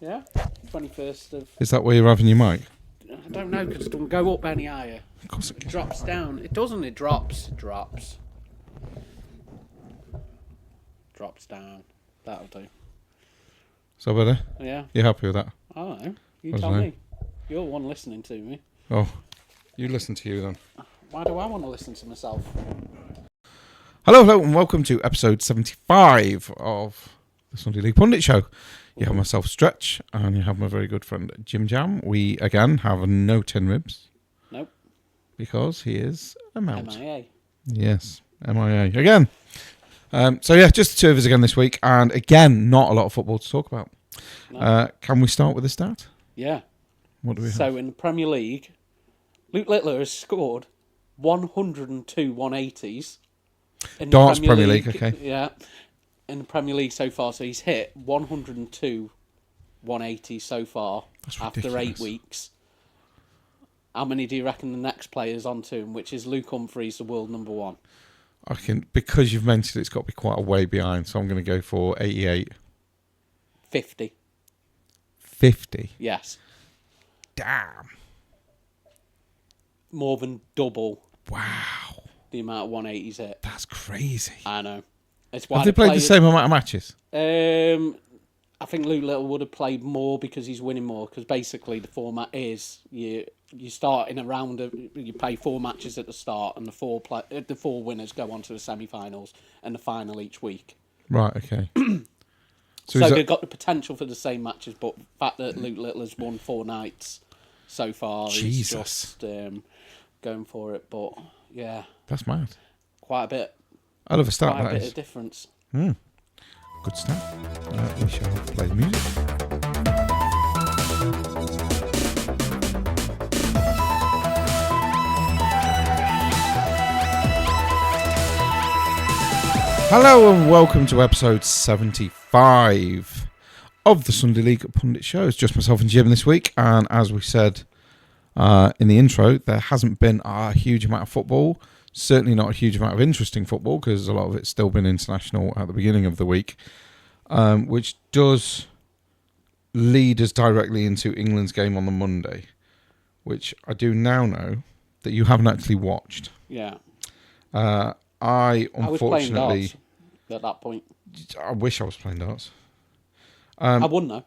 Yeah, 21st of... Is that where you're having your mic? I don't know, because it doesn't go up any higher. Of course it It can. drops down. It doesn't, it drops. Drops down. That'll do. So better? Yeah. You happy with that? I don't know. You What tell was I? me. You're the one listening to me. Oh, you listen to you then. Why do I want to listen to myself? Hello, and welcome to episode 75 of the Sunday League Pundit Show. You have myself, Stretch, and you have my very good friend, Jim Jam. We, again, have no tin ribs. Nope. Because he is a mount. MIA. Yes, MIA. Again. So, just the two of us again this week, and again, not a lot of football to talk about. No. Can we start with the start? Yeah. What do we have? So, in the Premier League, Luke Littler has scored 102 180s. In the Darts Premier League, okay. Yeah. In the Premier League so far, so he's hit 102 180 so far. That's after ridiculous. 8 weeks. How many do you reckon the next player's on to him, which is Luke Humphries, the world number one? I can, because you've mentioned it's got to be quite a way behind, so I'm going to go for 88. 50. 50? Yes. Damn. More than double Wow. the amount of 180s hit. That's crazy. I know. It's why Have they played the same amount of matches? I think Luke Little would have played more because he's winning more. Because basically the format is you start in a round of, you play 4 matches at the start, and the four winners go on to the semi-finals and the final each week. Right, okay. So they've got the potential for the same matches, but the fact that Luke Little has won 4 nights so far, he's just going for it. But yeah, That's mad. quite a bit. I'll have a start, Quite a that bit is. of difference. Good start. We shall play the music. Hello and welcome to episode 75 of the Sunday League Pundit Show. It's just myself and Jim this week, and as we said in the intro, there hasn't been a huge amount of football. Certainly not a huge amount of interesting football, because a lot of it's still been international at the beginning of the week, which does lead us directly into England's game on the Monday, which I do now know that you haven't actually watched. Yeah. I was playing unfortunately, darts at that point. I wish I was playing darts. I wouldn't know.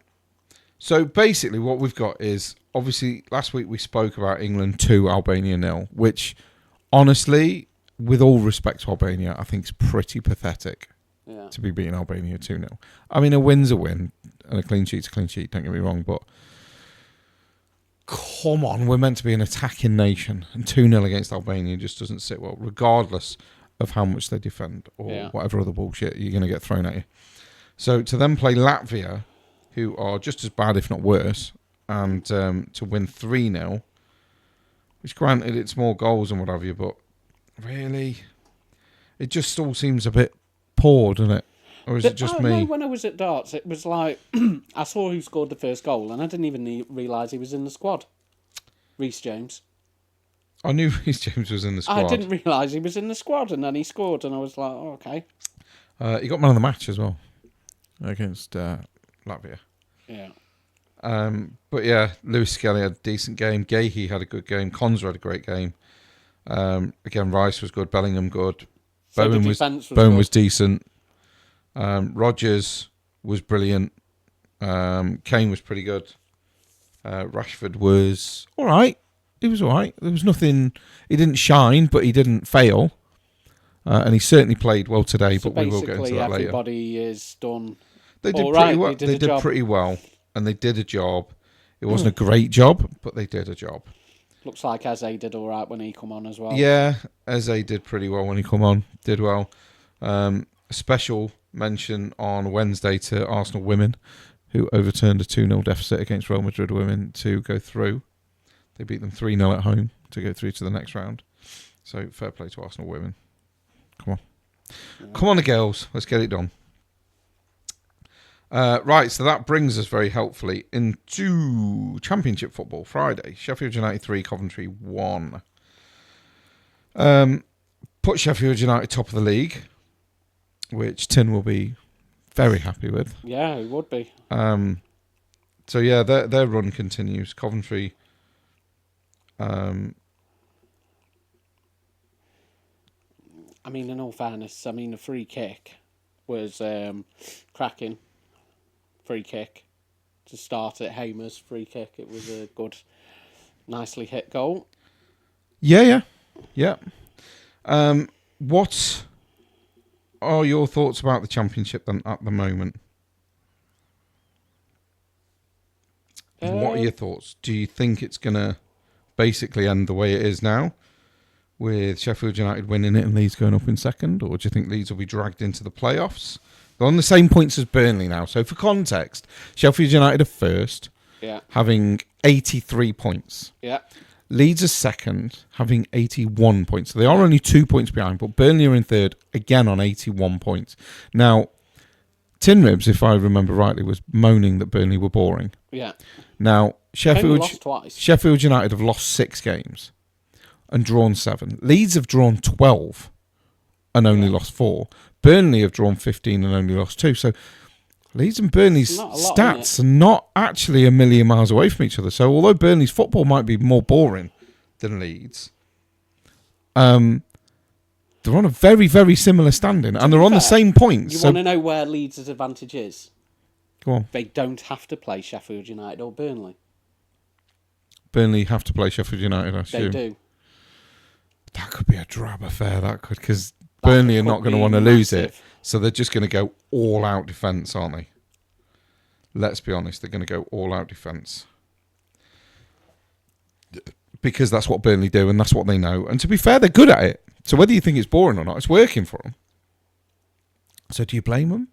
So basically what we've got is, obviously last week we spoke about England 2, Albania 0, which honestly, with all respect to Albania, I think is pretty pathetic to be beating Albania 2-0. I mean, a win's a win and a clean sheet's a clean sheet, don't get me wrong, but come on, we're meant to be an attacking nation, and 2-0 against Albania just doesn't sit well, regardless of how much they defend or whatever other bullshit you're going to get thrown at you. So to then play Latvia, who are just as bad, if not worse, and to win 3-0, which granted it's more goals and what have you, but really, it just all seems a bit poor, doesn't it? Or is it just me? No, when I was at darts, it was like, I saw who scored the first goal, and I didn't even realise he was in the squad. Reece James. I knew Reece James was in the squad. I didn't realise he was in the squad, and then he scored, and I was like, oh, okay. He got man of the match as well against Latvia. Yeah. But yeah, Lewis Skelly had a decent game. Gahey had a good game. Konza had a great game. Again, Rice was good. Bellingham good. So Bowen was decent. Rodgers was brilliant. Kane was pretty good. Rashford was all right. He was all right. There was nothing. He didn't shine, but he didn't fail. And he certainly played well today. So but we will get into that later. Everybody is done. They did all pretty right. well. They did pretty well, and they did a job. It wasn't a great job, but they did a job. Looks like Eze did all right when he come on as well. Yeah, Eze did pretty well when he come on. Did well. A special mention on Wednesday to Arsenal women, who overturned a 2-0 deficit against Real Madrid women to go through. They beat them 3-0 at home to go through to the next round. So fair play to Arsenal women. Come on. Yeah. Come on, the girls. Let's get it done. Right, so that brings us very helpfully into Championship football. Friday, Sheffield United 3, Coventry 1. Put Sheffield United top of the league, which Tin will be very happy with. Yeah, he would be. So yeah, their run continues. Coventry. I mean, in all fairness, I mean, the free kick was cracking. Free kick to start at Hamer's free kick. It was a good, nicely hit goal. Yeah. What are your thoughts about the Championship then at the moment? What are your thoughts? Do you think it's going to basically end the way it is now, with Sheffield United winning it and Leeds going up in second? Or do you think Leeds will be dragged into the playoffs? They're on the same points as Burnley now. So for context, Sheffield United are first, having 83 points. Yeah. Leeds are second, having 81 points. So they are only 2 points behind, but Burnley are in third, again on 81 points. Now, Tin Ribs, if I remember rightly, was moaning that Burnley were boring. Yeah. Now, Lost twice. Sheffield United have lost 6 games and drawn 7. Leeds have drawn 12 and only lost 4. Burnley have drawn 15 and only lost 2. So Leeds and Burnley's stats are not actually a million miles away from each other. So although Burnley's football might be more boring than Leeds, they're on a very, very similar standing, and they're on the same points. You want to know where Leeds' advantage is? Go on. They don't have to play Sheffield United or Burnley. Burnley have to play Sheffield United, I assume. They do. That could be a drab affair, because Burnley are not going to want to lose it. So they're just going to go all-out defence, aren't they? Let's be honest, they're going to go all-out defence. Because that's what Burnley do, and that's what they know. And to be fair, they're good at it. So whether you think it's boring or not, it's working for them. So do you blame them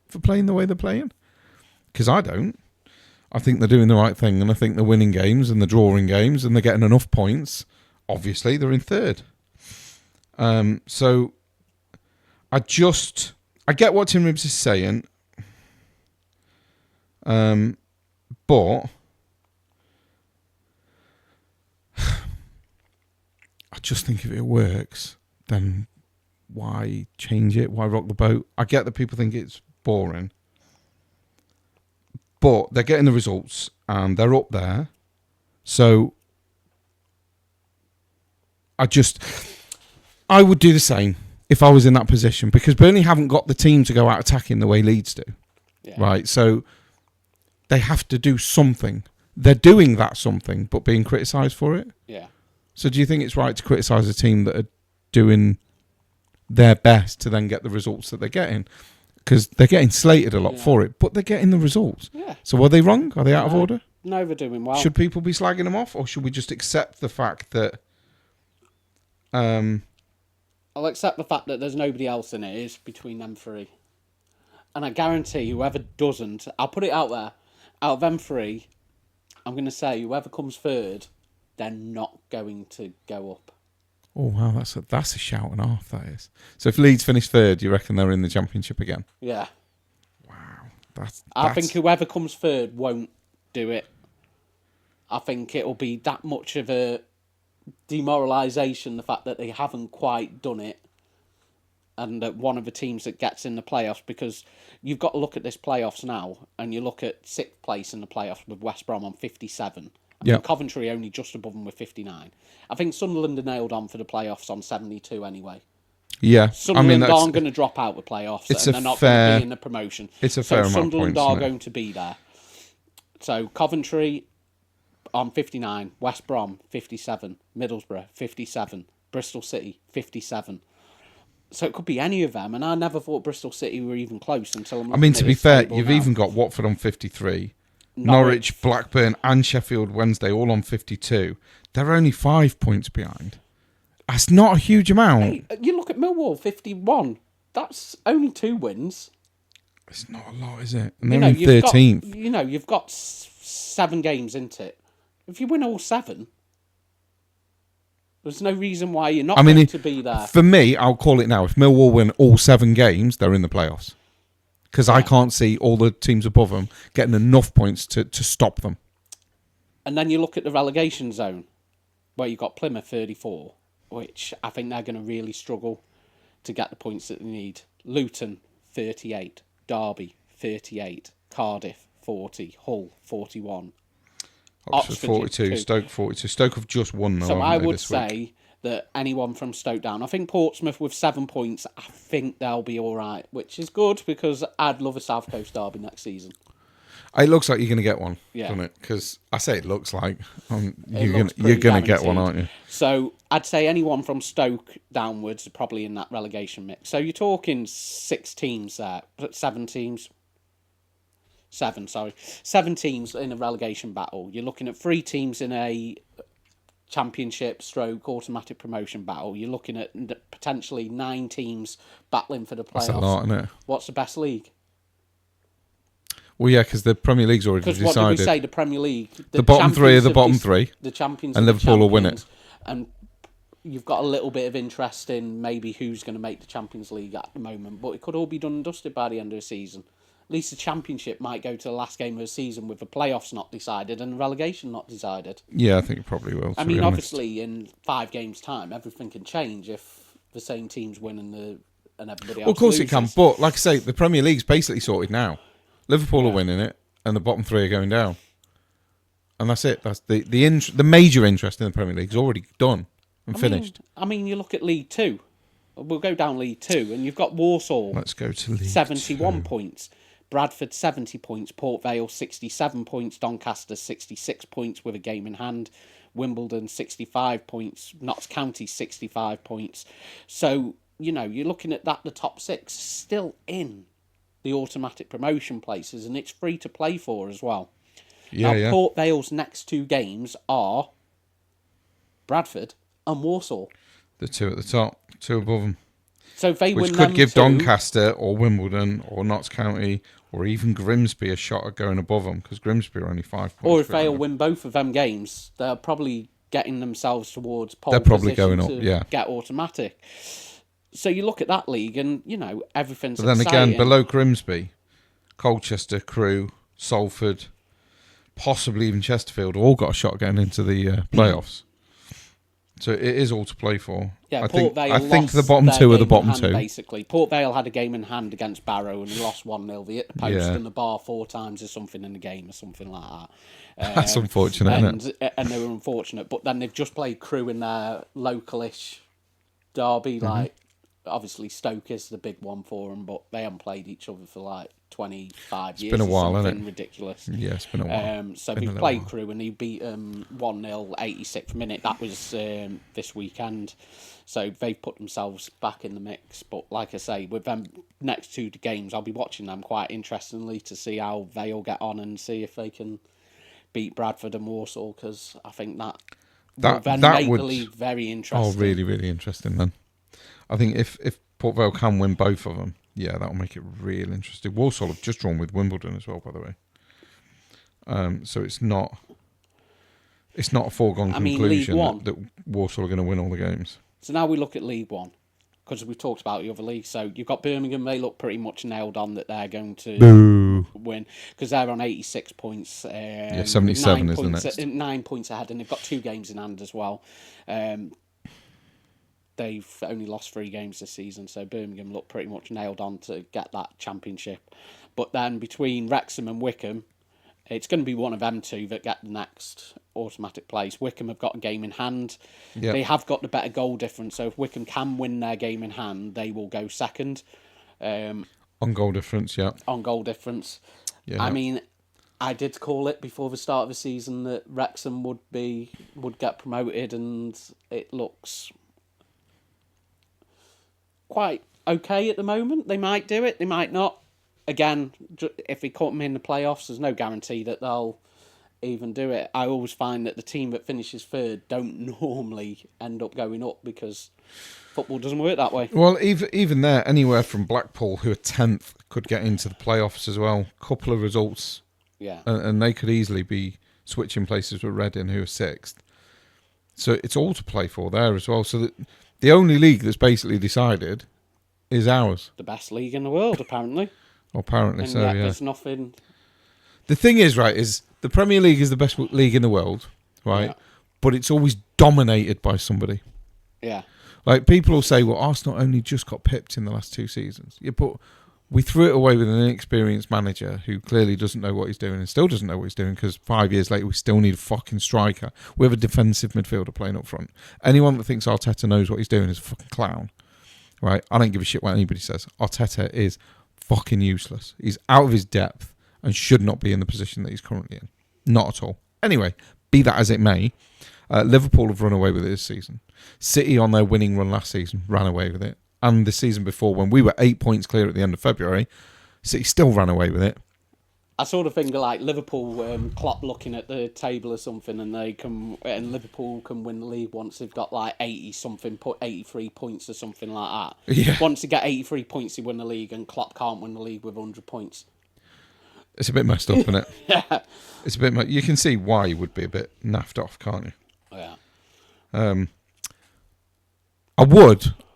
for playing the way they're playing? Because I don't. I think they're doing the right thing, and I think they're winning games, and they're drawing games, and they're getting enough points. Obviously, they're in third. So I get what Tim Ribs is saying, but I just think if it works, then why change it? Why rock the boat? I get that people think it's boring, but they're getting the results and they're up there. So I would do the same if I was in that position, because Burnley haven't got the team to go out attacking the way Leeds do. Yeah. Right? So they have to do something. They're doing that something, but being criticised for it. Yeah. So do you think it's right to criticise a team that are doing their best to then get the results that they're getting? Because they're getting slated a lot for it, but they're getting the results. Yeah. So are they wrong? Are they out of order? No, they're doing well. Should people be slagging them off, or should we just accept the fact that... I'll accept the fact that there's nobody else in it. It's between them three. And I guarantee whoever doesn't... I'll put it out there. Out of them three, I'm going to say whoever comes third, they're not going to go up. Oh, wow, that's a shout and a half, that is. So if Leeds finish third, you reckon they're in the Championship again? Yeah. Wow. I think whoever comes third won't do it. I think it'll be that much of a demoralisation, the fact that they haven't quite done it, and that one of the teams that gets in the playoffs, because you've got to look at this playoffs now, and you look at 6th place in the playoffs with West Brom on 57. I mean, Coventry only just above them with 59. I think Sunderland are nailed on for the playoffs on 72 anyway. Yeah. Sunderland aren't going to drop out the playoffs, and they're not going to be in the promotion. It's a fair amount of points. Sunderland are going to be there. So Coventry on 59, West Brom 57, Middlesbrough 57, Bristol City 57. So it could be any of them, and I never thought Bristol City were even close until... I mean, to be fair, you've even got Watford on 53, Norwich, Blackburn and Sheffield Wednesday all on 52. They're only 5 points behind. That's not a huge amount. Hey, you look at Millwall, 51. That's only 2 wins. It's not a lot, is it? And they're in 13th. You've got 7 games into it. If you win all 7, there's no reason why you're not going to be there. For me, I'll call it now. If Millwall win all 7 games, they're in the playoffs. Because I can't see all the teams above them getting enough points to stop them. And then you look at the relegation zone, where you've got Plymouth 34, which I think they're going to really struggle to get the points that they need. Luton 38, Derby 38, Cardiff 40, Hull 41. Oxford 42, 2. Stoke 42. Stoke have just won, though, So haven't I they, would this week? say that anyone from Stoke down, I think Portsmouth with 7 points, I think they'll be all right, which is good because I'd love a South Coast derby next season. It looks like you're going to get one, Yeah. doesn't it? Because I say it looks like It looks you're pretty going to get one, guaranteed. aren't you? So I'd say anyone from Stoke downwards are probably in that relegation mix. So you're talking 6 teams there, 7 teams. 7 teams in a relegation battle. You're looking at 3 teams in a championship stroke automatic promotion battle. You're looking at potentially 9 teams battling for the playoffs. That's a lot, isn't it? What's the best league? Well, yeah, because the Premier League's already Because decided. what did we say? The Premier League. The bottom 3 are the bottom champions 3. The champions And are the Liverpool will win it. champions. And you've got a little bit of interest in maybe who's going to make the Champions League at the moment. But it could all be done and dusted by the end of the season. At least the Championship might go to the last game of the season with the playoffs not decided and the relegation not decided. Yeah, I think it probably will. I mean, obviously, in 5 games' time, everything can change if the same team's win and everybody else Well, of course loses. it can. But, like I say, the Premier League's basically sorted now. Liverpool are winning it, and the bottom 3 are going down. And that's it. That's the major interest in the Premier League's already done and finished. I mean, you look at League 2. We'll go down League 2, and you've got Walsall. Let's go to League 71 2. points. Bradford 70 points, Port Vale 67 points, Doncaster 66 points with a game in hand, Wimbledon 65 points, Notts County 65 points. So, you're looking at that, the top 6 still in the automatic promotion places, and it's free to play for as well. Yeah. Port Vale's next 2 games are Bradford and Walsall. The 2 at the top, 2 above them. So if they Which win could them give 2, Doncaster or Wimbledon or Notts County or even Grimsby a shot at going above them, because Grimsby are only 5 points. or if they'll win both of them games, they're probably getting themselves towards pole They're probably position going up, to yeah. get automatic. So you look at that league and, everything's But then exciting. again, below Grimsby, Colchester, Crewe, Salford, possibly even Chesterfield, all got a shot getting into the playoffs. So it is all to play for. Yeah, I Port Vale think the lost bottom their 2 are the game in bottom hand, 2. Basically, Port Vale had a game in hand against Barrow and lost 1-0. They hit the post Yeah. and the bar 4 times or something in the game or something like that. That's unfortunate, isn't it? And they were unfortunate. But then they've just played Crewe in their localish derby. Mm-hmm. Like, obviously Stoke is the big one for them, but they haven't played each other for like 25 years. been a while, or hasn't something it? ridiculous. Yeah, it's been a while. So Been a they've little played while. Crewe and he beat 1-0 86th minute. That was this weekend. So they've put themselves back in the mix. But like I say, with them next 2 games, I'll be watching them quite interestingly to see how they all get on and see if they can beat Bradford and Walsall, because I think that will then make the league very interesting. Oh, really, really interesting then. I think if Port Vale can win both of them, yeah, that'll make it real interesting. Walsall have just drawn with Wimbledon as well, by the way. So it's not a foregone conclusion that Walsall are going to win all the games. So now we look at League One, because we talked about the other leagues. So you've got Birmingham, they look pretty much nailed on that they're going to win, because they're on 86 points. 77 is the next. 9 points ahead, and they've got 2 games in hand as well. They've only lost 3 games this season, so Birmingham look pretty much nailed on to get that championship. But then between Wrexham and Wycombe, it's going to be one of them 2 that get the next automatic place. Wycombe have got a game in hand. Yep. They have got the better goal difference, so if Wycombe can win their game in hand, they will go second. On goal difference, yeah. On goal difference. Yeah. I mean, I did call it before the start of the season that Wrexham would get promoted, and it looks quite okay at the moment. They might do it, they might not. Again, if we caught them in the playoffs, there's no guarantee that they'll even do it. I always find that the team that finishes 3rd don't normally end up going up, because football doesn't work that way. Well, even there, anywhere from Blackpool, who are 10th, could get into the playoffs as well. Couple of results. Yeah. And they could easily be switching places with Reading, who are 6th. So it's all to play for there as well. So the only league that's basically decided is ours. The best league in the world, apparently. Apparently And so, yet yeah. there's nothing. The thing is, right, is the Premier League is the best league in the world, right? Yeah. But it's always dominated by somebody. Yeah. Like, people will say, well, Arsenal only just got pipped in the last 2 seasons. Yeah, but We threw it away with an inexperienced manager who clearly doesn't know what he's doing and still doesn't know what he's doing because 5 years later we still need a fucking striker. We have a defensive midfielder playing up front. Anyone that thinks Arteta knows what he's doing is a fucking clown. Right? I don't give a shit what anybody says. Arteta is fucking useless. He's out of his depth and should not be in the position that he's currently in. Not at all. Anyway, be that as it may, Liverpool have run away with it this season. City, on their winning run last season, ran away with it. And the season before, when we were 8 points clear at the end of February, City still ran away with it. I sort of think like Liverpool, Klopp looking at the table or something, and Liverpool can win the league once they've got like 83 points or something like that. Yeah. Once they get 83 points, they win the league, and Klopp can't win the league with 100 points. It's a bit messed up, isn't it? Yeah. It's a bit. You can see why you would be a bit naffed off, can't you? Yeah.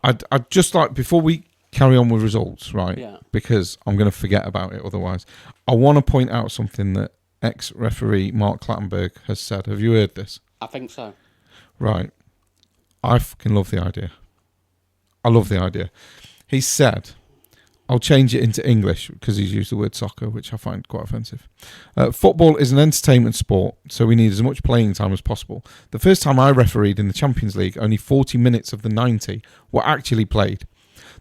I'd just like, before we carry on with results, right? Yeah. Because I'm going to forget about it otherwise. I want to point out something that ex-referee Mark Clattenburg has said. Have you heard this? I think so. Right. I fucking love the idea. I love the idea. He said, I'll change it into English because he's used the word soccer, which I find quite offensive. Football is an entertainment sport, so we need as much playing time as possible. The first time I refereed in the Champions League, only 40 minutes of the 90 were actually played.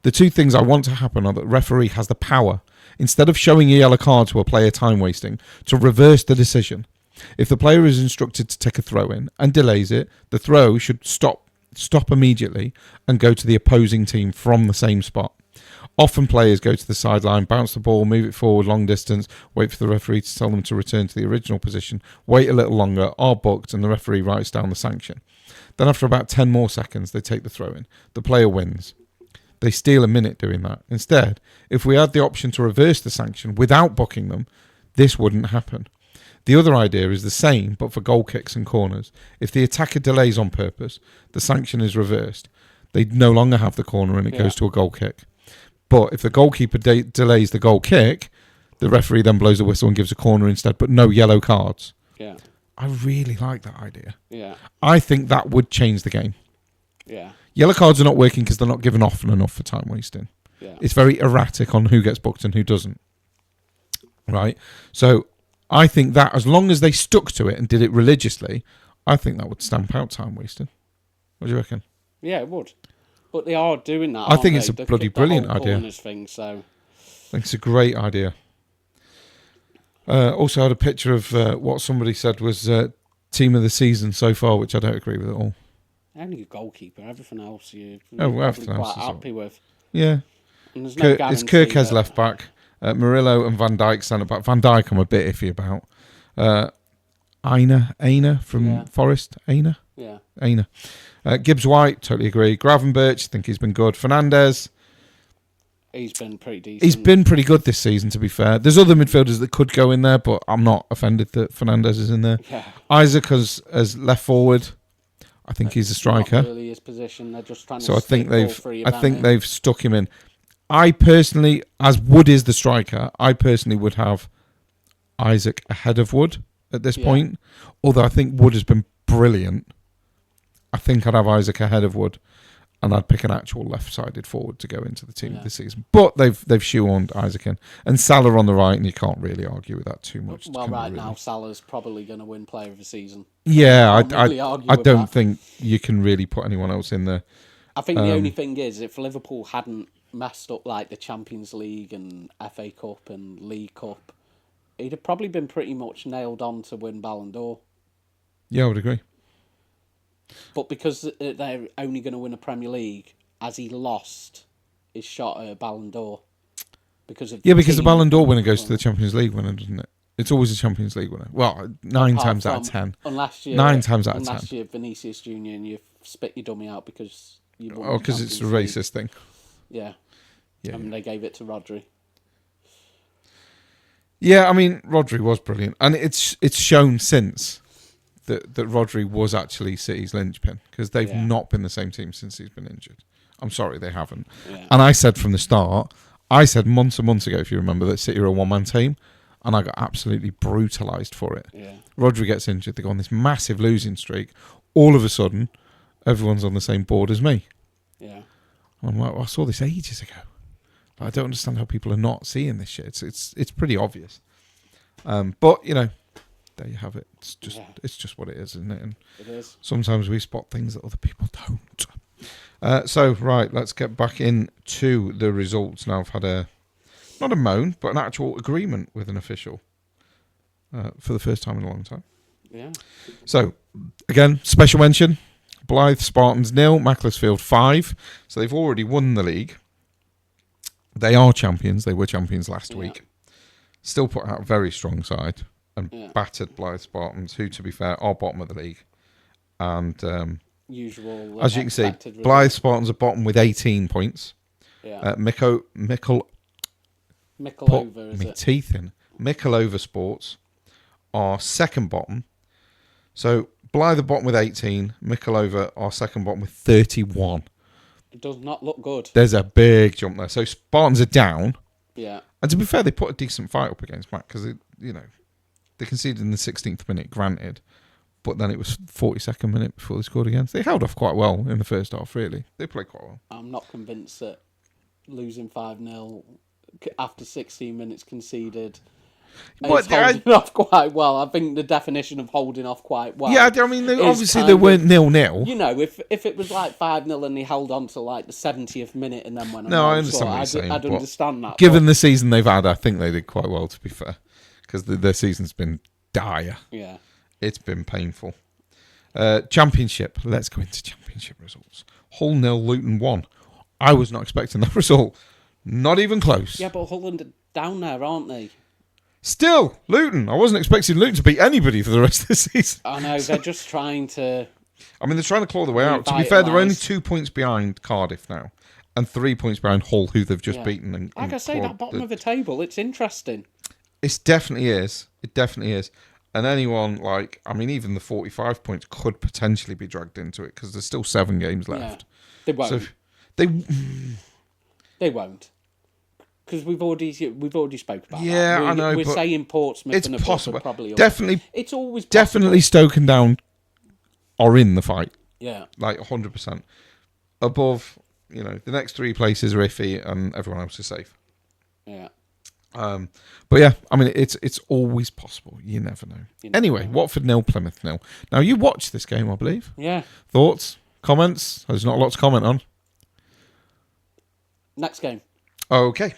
The two things I want to happen are that the referee has the power, instead of showing a yellow card to a player time wasting, to reverse the decision. If the player is instructed to take a throw in and delays it, the throw should stop immediately and go to the opposing team from the same spot. Often players go to the sideline, bounce the ball, move it forward long distance, wait for the referee to tell them to return to the original position, wait a little longer, are booked, and the referee writes down the sanction. Then after about 10 more seconds, they take the throw in. The player wins. They steal a minute doing that. Instead, if we had the option to reverse the sanction without booking them, this wouldn't happen. The other idea is the same, but for goal kicks and corners. If the attacker delays on purpose, the sanction is reversed. They no longer have the corner and it goes to a goal kick. But if the goalkeeper delays the goal kick, the referee then blows the whistle and gives a corner instead, but no yellow cards. Yeah. I really like that idea. Yeah. I think that would change the game. Yeah. Yellow cards are not working because they're not given often enough for time wasting. Yeah. It's very erratic on who gets booked and who doesn't. Right? So I think that as long as they stuck to it and did it religiously, I think that would stamp out time wasting. What do you reckon? Yeah, it would. But they are doing that. I think aren't it's they? a bloody brilliant idea. Corners thing, so. I think it's a great idea. Also had a picture of what somebody said was team of the season so far, which I don't agree with at all. Only a goalkeeper. Everything else you're everything probably else quite is happy with. Yeah. And there's no It's guarantee Kirkes that- left back. Murillo and Van Dijk centre back. Van Dijk I'm a bit iffy about. Aina from Forest. Aina. Gibbs White, totally agree. Gravenberch, I think he's been good. Fernandes. He's been pretty decent. He's been pretty good this season, to be fair. There's other midfielders that could go in there, but I'm not offended that Fernandes is in there. Yeah. Isaac as left forward. I think he's a striker. Not really his position. They're just trying So to I think they've they've stuck him in. I personally, as Wood is the striker, I personally would have Isaac ahead of Wood at this point. Although I think Wood has been brilliant. I think I'd have Isaac ahead of Wood, and I'd pick an actual left-sided forward to go into the team this season. But they've shoehorned Isaac in, and Salah on the right, and you can't really argue with that too much. Well, right now Salah's probably going to win Player of the Season. Yeah, I I don't think you can really put anyone else in there. I think the only thing is, if Liverpool hadn't messed up like the Champions League and FA Cup and League Cup, he'd have probably been pretty much nailed on to win Ballon d'Or. Yeah, I would agree. But because they're only going to win a Premier League, has he lost his shot at a Ballon d'Or? Because the Ballon d'Or winner goes to the Champions League winner, doesn't it? It's always a Champions League winner. Well, 9 times out of 10. Unless you're 9 times out of 10. Unless you're Vinicius Junior and you spit your dummy out because you won. Oh, because it's a racist thing. Yeah. I mean, they gave it to Rodri. Yeah, I mean, Rodri was brilliant, and it's shown since that Rodri was actually City's linchpin, because they've not been the same team since he's been injured. I'm sorry, they haven't. Yeah. And I said from the start, months and months ago, if you remember, that City are a one-man team, and I got absolutely brutalised for it. Yeah. Rodri gets injured, they go on this massive losing streak. All of a sudden, everyone's on the same board as me. Yeah. I'm like, well, I saw this ages ago. I don't understand how people are not seeing this shit. It's pretty obvious. But there you have it. It's just what it is, isn't it? And it is. sometimes we spot things that other people don't. So right, let's get back into the results. Now I've had not a moan, but an actual agreement with an official for the first time in a long time. Yeah. So again, special mention: Blythe Spartans 0, Macclesfield 5. So they've already won the league. They are champions. They were champions last week. Still put out a very strong side and battered Blythe Spartans, who, to be fair, are bottom of the league. And usual, as you can see, Blythe Spartans are bottom with 18 points. Yeah. Mickelova, is it? Teeth in. Mickelova Sports are second bottom. So Blythe are bottom with 18. Mickelova are second bottom with 31. It does not look good. There's a big jump there. So Spartans are down. Yeah. And to be fair, they put a decent fight up against Mac because they conceded in the 16th minute, granted, but then it was 42nd minute before they scored again. So they held off quite well in the first half. Really, they played quite well. I'm not convinced that losing 5-0 after 16 minutes conceded. It's holding off quite well. I think the definition of holding off quite well. Yeah, I mean, obviously they weren't 0-0. If it was like 5-0 and they held on to like the 70th minute and then went on. No, I understand what you're saying. I'd understand that. Given the season they've had, I think they did quite well, to be fair, because their season's been dire. Yeah, it's been painful. Championship. Let's go into championship results. Hull 0, Luton 1. I was not expecting that result. Not even close. Yeah, but Hull are down there, aren't they? Still, Luton. I wasn't expecting Luton to beat anybody for the rest of the season. I know, they're just trying to... I mean, they're trying to claw their way out. To be fair, they're only 2 points behind Cardiff now. And 3 points behind Hull, who they've just beaten. And like I say, that bottom of the table, it's interesting. It definitely is. It definitely is. And anyone, even the 45 points could potentially be dragged into it because there's still 7 games left. Yeah. They won't. So they won't. Because we've already spoke about that. Yeah, I know. We're saying Portsmouth it's and possible. Probably definitely. It's always possible. Definitely Stoke and Down are in the fight. Yeah. 100%. Above, the next 3 places are iffy and everyone else is safe. Yeah. But yeah, I mean, it's always possible. You never know. Anyway, Watford 0, Plymouth 0. Now, you watched this game, I believe. Yeah. Thoughts? Comments? There's not a lot to comment on. Next game. Okay.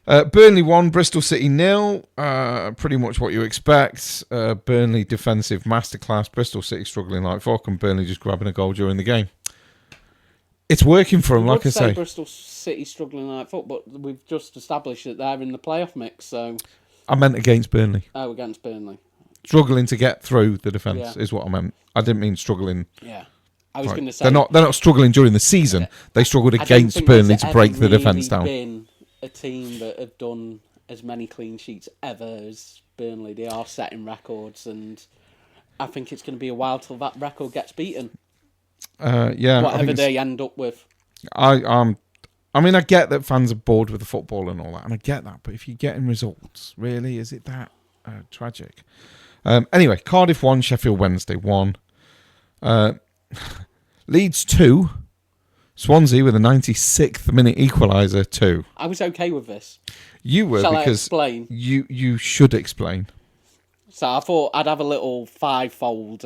Burnley 1, Bristol City 0. Pretty much what you expect. Burnley defensive masterclass. Bristol City struggling like fuck, and Burnley just grabbing a goal during the game. It's working for them, like I say. Bristol City struggling like fuck, but we've just established that they're in the playoff mix. So I meant against Burnley. Oh, against Burnley. Struggling to get through the defence is what I meant. I didn't mean struggling. Yeah. I was going to say they're not struggling during the season. They struggled against Burnley to break the defence down. Been a team that have done as many clean sheets ever as Burnley. They are setting records, and I think it's going to be a while till that record gets beaten. Whatever they end up with. I mean, I get that fans are bored with the football and all that, and I get that. But if you're getting results, really, is it that tragic? Anyway, Cardiff 1, Sheffield Wednesday 1. Leeds 2, Swansea with a 96th minute equaliser 2. I was okay with this. You were Shall because I explain? You should explain. So I thought I'd have a little 5-fold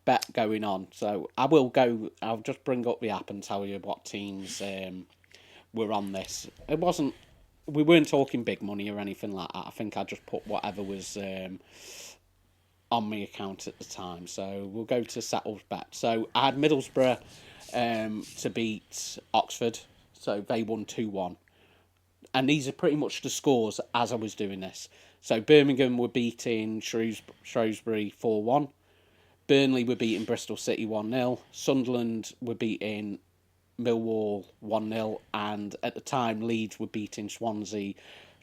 bet going on. So I will go. I'll just bring up the app and tell you what teams were on this. We weren't talking big money or anything like that. I think I just put whatever was on my account at the time. So we'll go to settled bet. So I had Middlesbrough to beat Oxford. So they won 2-1. And these are pretty much the scores as I was doing this. So Birmingham were beating Shrewsbury 4-1. Burnley were beating Bristol City 1-0. Sunderland were beating Millwall 1-0. And at the time, Leeds were beating Swansea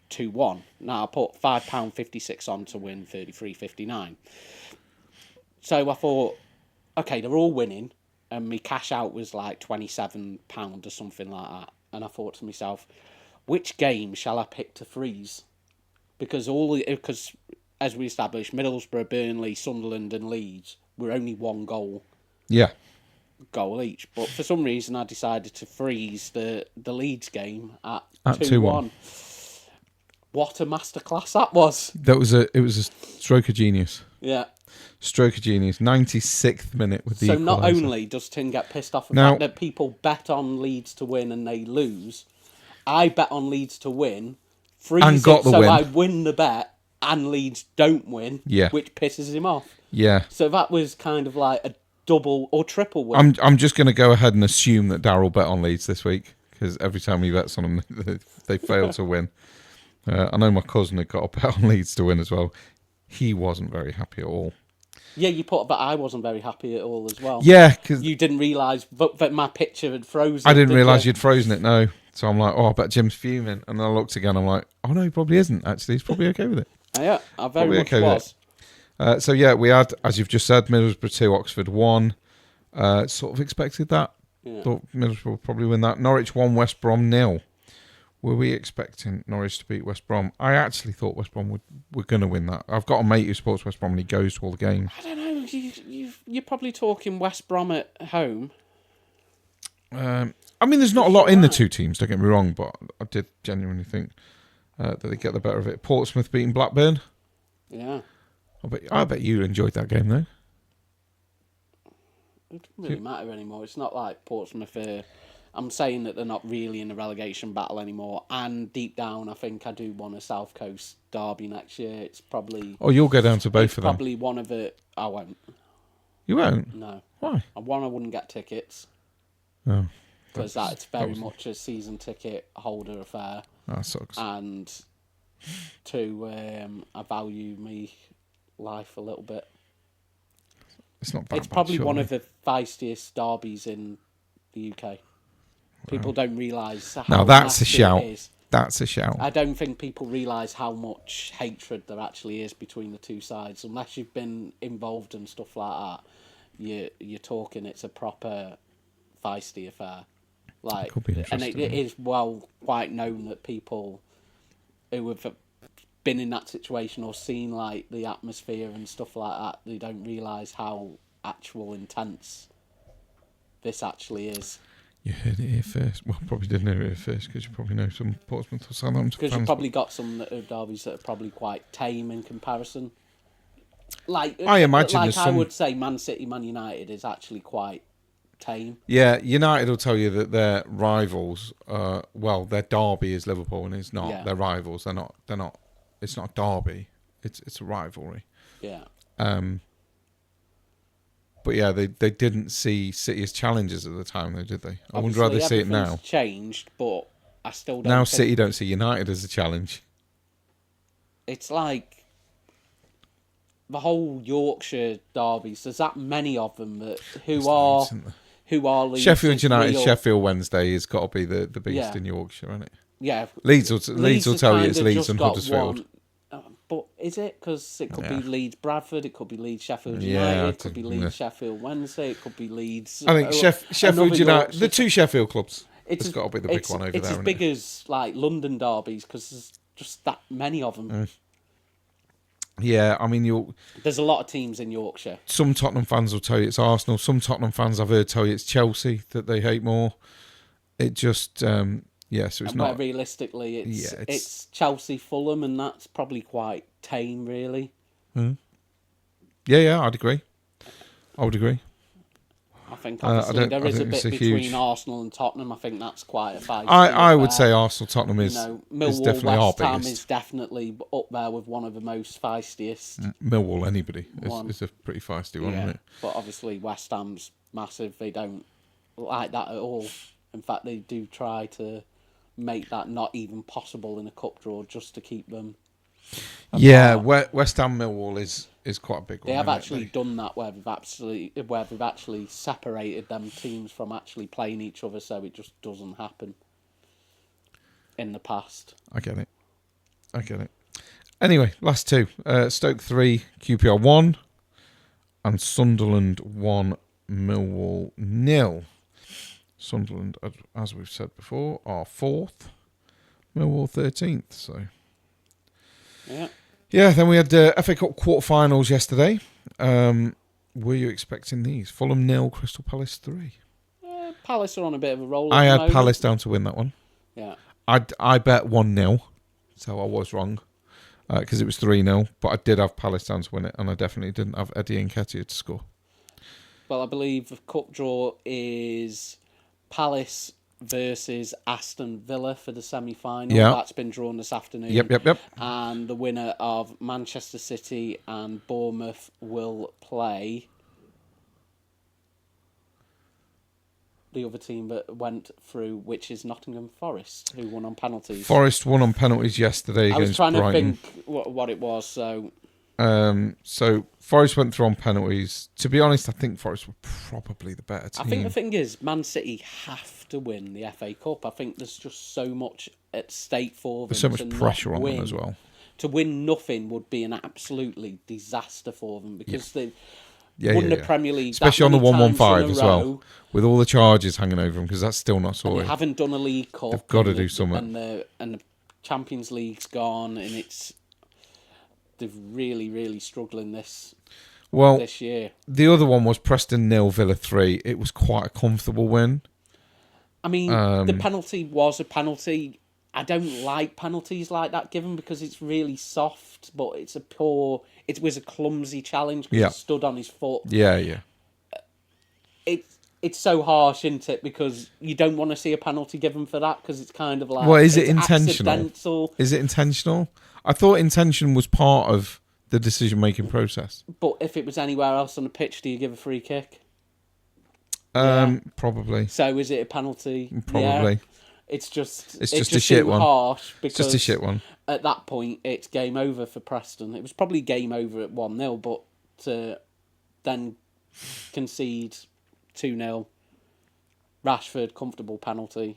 2-1. Now, I put £5.56 on to win 33.59. So I thought, okay, they're all winning. And my cash out was like £27 or something like that. And I thought to myself, which game shall I pick to freeze? Because as we established, Middlesbrough, Burnley, Sunderland and Leeds were only 1 goal. Yeah. goal each. But for some reason, I decided to freeze the Leeds game at 2-1. What a masterclass that was! It was a stroke of genius. Yeah. Stroke of genius. 96th minute with the So not equaliser. only does Tim get pissed off the fact that people bet on Leeds to win and they lose, I bet on Leeds to win, freeze and got it the so win. I win the bet and Leeds don't win, which pisses him off. Yeah. So that was kind of like a double or triple win. I'm just going to go ahead and assume that Darryl bet on Leeds this week, because every time he bets on them, they fail to win. I know my cousin had got a bet on Leeds to win as well. He wasn't very happy at all. Yeah, but I wasn't very happy at all as well. Yeah, because you didn't realise that my picture had frozen. I didn't realise you'd frozen it, no. So I'm like, I bet Jim's fuming. And then I looked again, I'm like, oh no, he probably isn't, actually. He's probably okay with it. Yeah, I very much was. So yeah, we had, as you've just said, Middlesbrough 2, Oxford 1. Sort of expected that. Yeah. Thought Middlesbrough would probably win that. Norwich 1, West Brom 0. Were we expecting Norwich to beat West Brom? I actually thought West Brom were going to win that. I've got a mate who supports West Brom and he goes to all the games. I don't know. You're probably talking West Brom at home. I mean, there's not a lot in the two teams, don't get me wrong, but I did genuinely think that they get the better of it. Portsmouth beating Blackburn. Yeah. I bet you enjoyed that game, though. It doesn't really matter anymore. It's not like Portsmouth I'm saying that they're not really in a relegation battle anymore. And deep down, I think I do want a South Coast derby next year. It's probably... Oh, you'll go down to both of them? Probably one of the... I won't. You won't? No. Why? One, I wouldn't get tickets. Oh. Because that's very much a season ticket holder affair. That sucks. And two, I value me life a little bit. It's not bad. It's probably one of the feistiest derbies in the UK. People don't realise how now that's a nasty shout. It is. That's a shout. I don't think people realise how much hatred there actually is between the two sides. Unless you've been involved in stuff like that, you're talking it's a proper feisty affair. Like, and it is quite known that people who have been in that situation or seen like the atmosphere and stuff like that, they don't realise how actual intense this actually is. You heard it here first. Well, probably didn't hear it here first because you probably know some Portsmouth or Southampton because you've probably got some derbies that are probably quite tame in comparison. Like I imagine, like I would say, Man City, Man United is actually quite tame. Yeah, United will tell you that their rivals. Well, their derby is Liverpool, and it's not. Yeah. Their rivals. They're not. It's not a derby. It's a rivalry. Yeah. But yeah, they didn't see City as challengers at the time, though, did they? Obviously, I wonder how they see it now. Changed, but I still don't. Now City don't see United as a challenge. It's like the whole Yorkshire derbies. There's that many of them that who are Leeds Sheffield United, real... Sheffield Wednesday has got to be the beast in Yorkshire, isn't it? Yeah, Leeds will tell you it's Leeds and Huddersfield. But is it? Because it could be Leeds Bradford, it could be Leeds Sheffield United, it could be Leeds Sheffield Wednesday, it could be Leeds. I think Sheffield United, the two Sheffield clubs. It's got to be the big one over there. It's as big as like London derbies because there's just that many of them. Yeah, I mean there's a lot of teams in Yorkshire. Some Tottenham fans will tell you it's Arsenal. Some Tottenham fans I've heard tell you it's Chelsea that they hate more. It just. Yeah, so it's not. Realistically, it's Chelsea, Fulham, and that's probably quite tame, really. Yeah, I'd agree. I would agree. I think obviously there is a bit between Arsenal and Tottenham. I think that's quite a fight. I would say Arsenal, Tottenham is definitely our biggest. West Ham is definitely up there with one of the most feistiest. Millwall, anybody is a pretty feisty one, isn't it? But obviously West Ham's massive. They don't like that at all. In fact, they do try to make that not even possible in a cup draw just to keep them apart. Yeah, West Ham Millwall is quite a big one. They have actually done that where they've actually separated them teams from actually playing each other, so it just doesn't happen in the past. I get it. Anyway, last two. Stoke 3, QPR 1 and Sunderland 1, Millwall 0. Sunderland, as we've said before, are 4th. Millwall 13th. So, yeah. Then we had FA Cup quarterfinals yesterday. were you expecting these? Fulham 0, Crystal Palace 3. Palace are on a bit of a roll. I at the had moment. Palace down to win that one. Yeah. I bet 1-0, so I was wrong because it was 3-0. But I did have Palace down to win it, and I definitely didn't have Eddie Nketiah to score. Well, I believe the cup draw is Palace versus Aston Villa for the semi-final. Yeah. That's been drawn this afternoon. Yep. And the winner of Manchester City and Bournemouth will play the other team that went through, which is Nottingham Forest, who won on penalties. Forest won on penalties yesterday against Brighton. I was trying to think what it was, so... So Forest went through on penalties. To be honest, I think Forest were probably the better team. I think the thing is, Man City have to win the FA Cup. I think there's just so much at stake for them. There's so much pressure on them as well. To win nothing would be an absolutely disaster for them because they won the Premier League, especially on the 115 as well, with all the charges hanging over them because that's still not sorted. They haven't done a League Cup. They've got to do something. And the Champions League's gone, and they're really, really struggling this year. The other one was Preston 0, Villa 3. It was quite a comfortable win. I mean, the penalty was a penalty. I don't like penalties like that given because it's really soft, but it was a clumsy challenge because he stood on his foot. Yeah. It's so harsh, isn't it? Because you don't want to see a penalty given for that because it's kind of like... Well, is it intentional? Accidental. Is it intentional? I thought intention was part of the decision-making process. But if it was anywhere else on the pitch, do you give a free kick? Probably. So is it a penalty? Probably. Yeah. It's just a shit one. Harsh because just a shit one. At that point, it's game over for Preston. It was probably game over at 1-0, but to then concede 2-0, Rashford, comfortable penalty.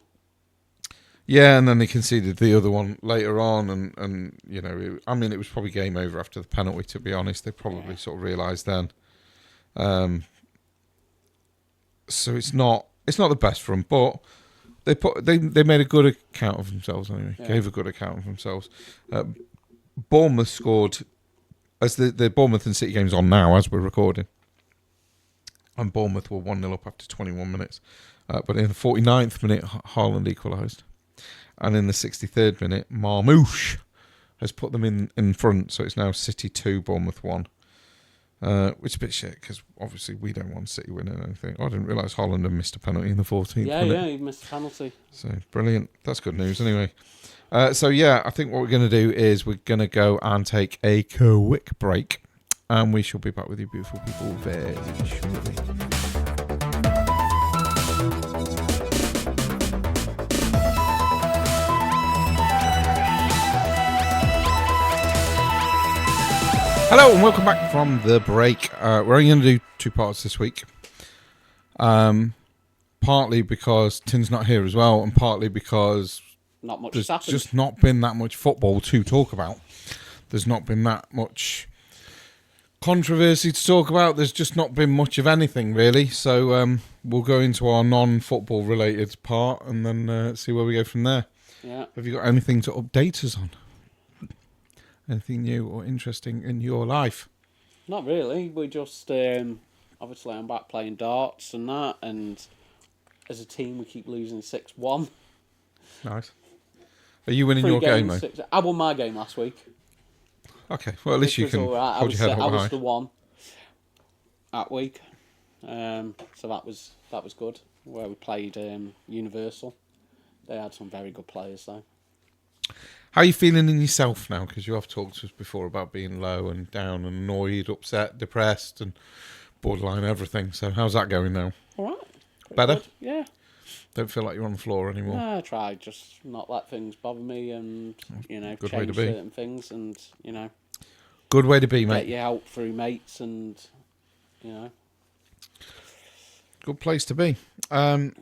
Yeah, and then they conceded the other one later on, and you know, it was probably game over after the penalty. To be honest, they probably sort of realised then. So it's not the best for them, but they made a good account of themselves anyway. Yeah. Gave a good account of themselves. Bournemouth scored as the Bournemouth and City game's on now as we're recording, and Bournemouth were 1-0 up after 21 minutes, but in the 49th minute, Haaland equalised. And in the 63rd minute, Marmoush has put them in front. So it's now City 2, Bournemouth 1. Which is a bit shit because obviously we don't want City winning anything. I didn't realise Haaland had missed a penalty in the 14th minute. Yeah, he missed a penalty. So brilliant. That's good news anyway. I think what we're going to do is we're going to go and take a quick break. And we shall be back with you beautiful people very shortly. Hello and welcome back from the break. We're only going to do 2 parts this week. Partly because Tim's not here as well, and partly because not much there's happened. Just not been that much football to talk about. There's not been that much controversy to talk about. There's just not been much of anything really. So we'll go into our non-football related part and then see where we go from there. Yeah. Have you got anything to update us on? Anything new or interesting in your life? Not really. We just, obviously I'm back playing darts and that, and as a team we keep losing 6-1. Nice. Are you winning your game, though? I won my game last week. Okay, well at least you can hold your head up high. I was the one that week. So that was good, where we played Universal. They had some very good players, though. How are you feeling in yourself now? Because you have talked to us before about being low and down and annoyed, upset, depressed and borderline everything. So how's that going now? All right. Better? Good. Yeah. Don't feel like you're on the floor anymore? No, I try just not let things bother me and, change certain things and, Good way to be, mate. Get you out through mates and, Good place to be. Right,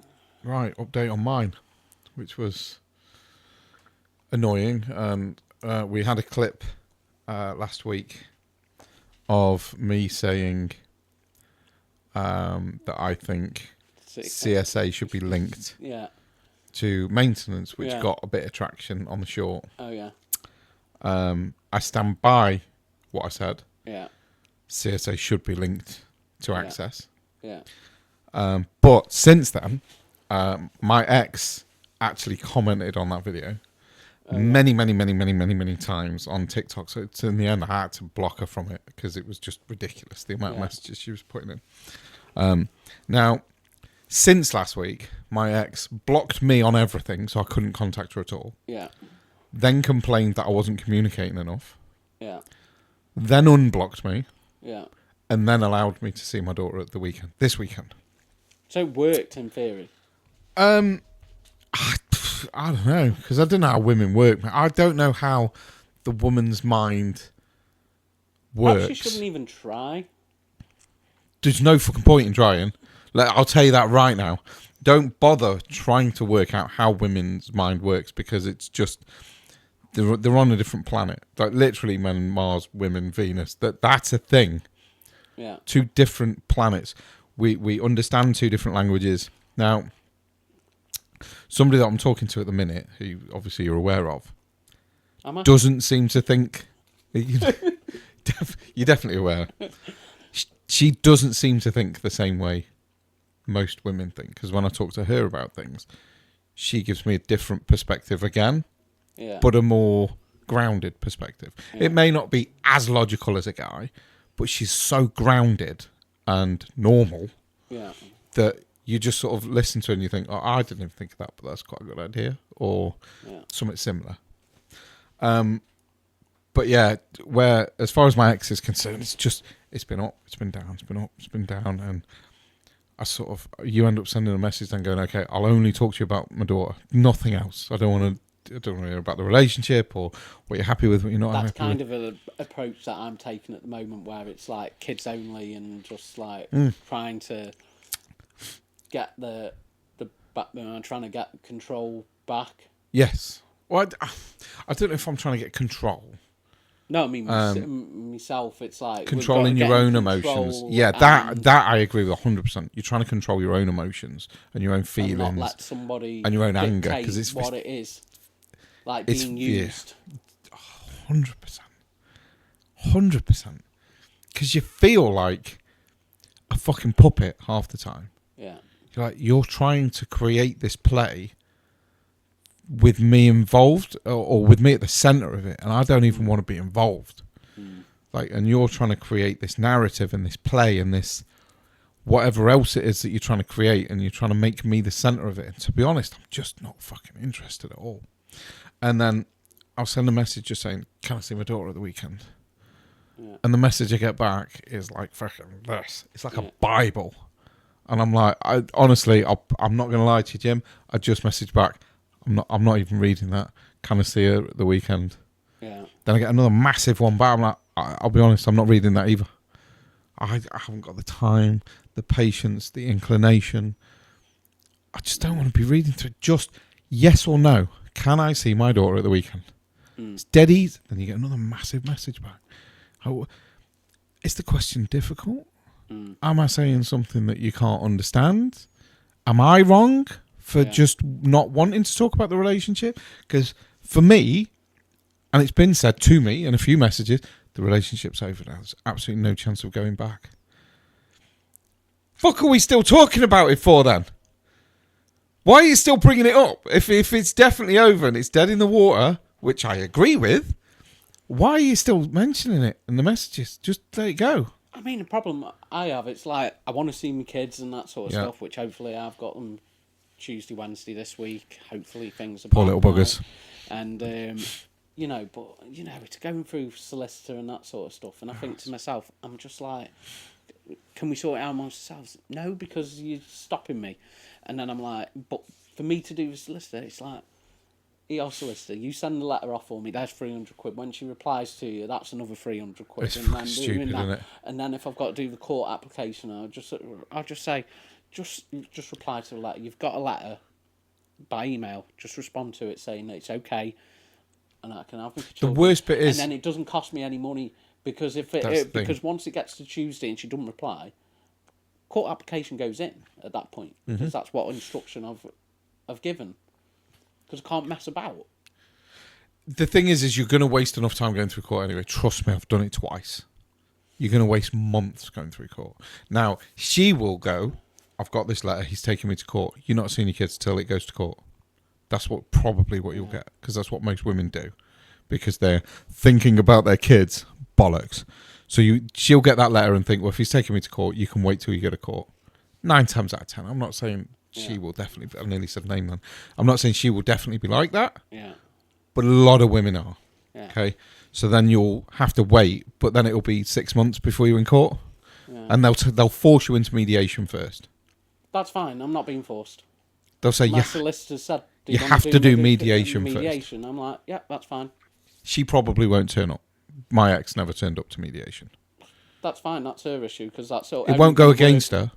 update on mine, which was annoying. And we had a clip last week of me saying that I think CSA should be linked to maintenance, which got a bit of traction on the short. Oh, yeah. I stand by what I said. Yeah. CSA should be linked to access. Yeah. But since then, my ex actually commented on that video many times on TikTok. So it's, in the end, I had to block her from it because it was just ridiculous, the amount of messages she was putting in. Now, since last week, my ex blocked me on everything, so I couldn't contact her at all. Yeah. Then complained that I wasn't communicating enough. Yeah. Then unblocked me. Yeah. And then allowed me to see my daughter at the weekend. This weekend. So it worked in theory. I don't know, because I don't know how women work. I don't know how the woman's mind works. Perhaps you shouldn't even try. There's no fucking point in trying. I'll tell you that right now. Don't bother trying to work out how women's mind works, because it's just they're on a different planet. Like literally, men, Mars, women, Venus. That's a thing. Yeah. 2 different planets. We understand 2 different languages. Now, somebody that I'm talking to at the minute, who obviously you're aware of, doesn't seem to think... You're definitely aware. She doesn't seem to think the same way most women think. Because when I talk to her about things, she gives me a different perspective again, but a more grounded perspective. Yeah. It may not be as logical as a guy, but she's so grounded and normal that you just sort of listen to her and you think, oh, I didn't even think of that, but that's quite a good idea, or something similar. But yeah, where as far as my ex is concerned, it's been up, it's been down, it's been up, it's been down, and you end up sending a message then going, okay, I'll only talk to you about my daughter, nothing else. I don't want to hear about the relationship or what you're happy with, what you're not happy with. That's kind of an approach that I'm taking at the moment, where it's like kids only and just like trying to get the trying to get control back. Yes. Well, I don't know if I'm trying to get control. No, I mean myself. It's like controlling your own emotions. Yeah, that I agree with 100%. You're trying to control your own emotions and your own feelings, and not let somebody and your own anger, because it's what it is. Like being used. 100%. 100%. Because you feel like a fucking puppet half the time. Yeah. You're trying to create this play with me involved, or with me at the centre of it, and I don't even want to be involved. And you're trying to create this narrative and this play and this whatever else it is that you're trying to create, and you're trying to make me the centre of it. And to be honest, I'm just not fucking interested at all. And then I'll send a message just saying, can I see my daughter at the weekend? Yeah. And the message I get back is like fucking this. It's like a Bible. And I'm like, I'm not going to lie to you, Jim. I just messaged back, I'm not even reading that. Can I see her at the weekend? Yeah. Then I get another massive one back. I'm like, I'll be honest, I'm not reading that either. I haven't got the time, the patience, the inclination. I just don't want to be reading through it. Just yes or no. Can I see my daughter at the weekend? It's dead easy. Then you get another massive message back. Is the question difficult? Am I saying something that you can't understand? Am I wrong for just not wanting to talk about the relationship? Because for me, and it's been said to me in a few messages, the relationship's over now. There's absolutely no chance of going back. Fuck are we still talking about it for then? Why are you still bringing it up? If it's definitely over and it's dead in the water, which I agree with, why are you still mentioning it in the messages? Just let it go. I mean, the problem I have, it's like, I want to see my kids and that sort of stuff, which hopefully I've got them Tuesday, Wednesday this week. Hopefully things are poor little buggers. And, it's going through solicitor and that sort of stuff. And I think to myself, I'm just like, can we sort it out amongst ourselves? No, because you're stopping me. And then I'm like, but for me to do the solicitor, it's like, ER solicitor, you send the letter off for me, there's 300 quid. When she replies to you, that's another 300 quid. It's fucking stupid, isn't it? And then if I've got to do the court application, I'll just say, just reply to the letter. You've got a letter by email, just respond to it saying that it's okay, and I can have my children. The worst bit is... And then it doesn't cost me any money, because because once it gets to Tuesday and she doesn't reply, court application goes in at that point, because that's what instruction I've given. Because I can't mess about. The thing is you're going to waste enough time going through court anyway. Trust me, I've done it twice. you're going to waste months going through court. Now, she will go, I've got this letter, he's taking me to court. You're not seeing your kids till it goes to court. That's probably what you'll get, because that's what most women do, because they're thinking about their kids. Bollocks. So she'll get that letter and think, well, if he's taking me to court, you can wait till you go to court. 9 times out of 10. I'm not saying she will definitely, I nearly said name then. I'm not saying she will definitely be like that. Yeah. But a lot of women are. Yeah. Okay. So then you'll have to wait, but then it'll be 6 months before you're in court. Yeah. And they'll force you into mediation first. That's fine. I'm not being forced. They'll say, My solicitor said, you have to do mediation first. first. I'm like, yeah, that's fine. She probably won't turn up. My ex never turned up to mediation. That's fine. That's her issue, because that's all. It won't go against her.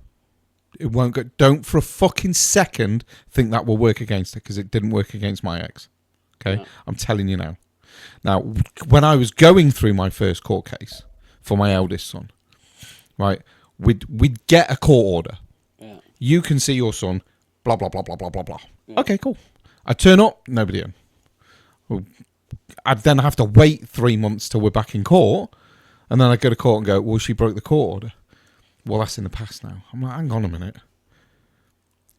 It won't go. Don't for a fucking second think that will work against her, because it didn't work against my ex. Okay? Yeah. I'm telling you now. Now, when I was going through my first court case for my eldest son, right, we'd get a court order. Yeah. You can see your son, blah, blah, blah, blah, blah, blah, blah. Yeah. Okay, cool. I turn up, nobody in. Well, I'd then have to wait 3 months till we're back in court, and then I'd go to court and go, well, she broke the court order. Well, that's in the past now. I'm like, hang on a minute.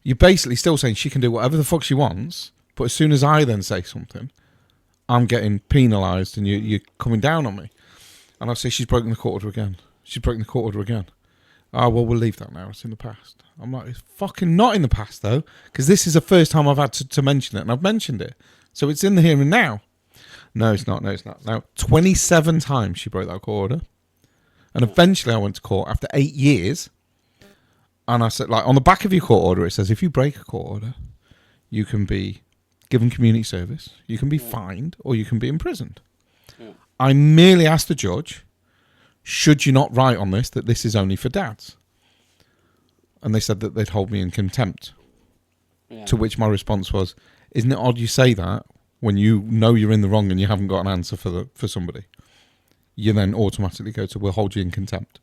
You're basically still saying she can do whatever the fuck she wants, but as soon as I then say something, I'm getting penalised and you're coming down on me. And I say, she's broken the court order again. She's broken the court order again. Oh, well, we'll leave that now. It's in the past. I'm like, it's fucking not in the past, though, because this is the first time I've had to mention it, and I've mentioned it. So it's in the here and now. No, it's not. No, it's not. Now, 27 times she broke that court order. And eventually I went to court after 8 years. And I said, like, on the back of your court order, it says, if you break a court order, you can be given community service, you can be fined, or you can be imprisoned. Yeah. I merely asked the judge, should you not write on this that this is only for dads? And they said that they'd hold me in contempt. Yeah. To which my response was, isn't it odd you say that when you know you're in the wrong and you haven't got an answer for somebody? You then automatically go to, we'll hold you in contempt.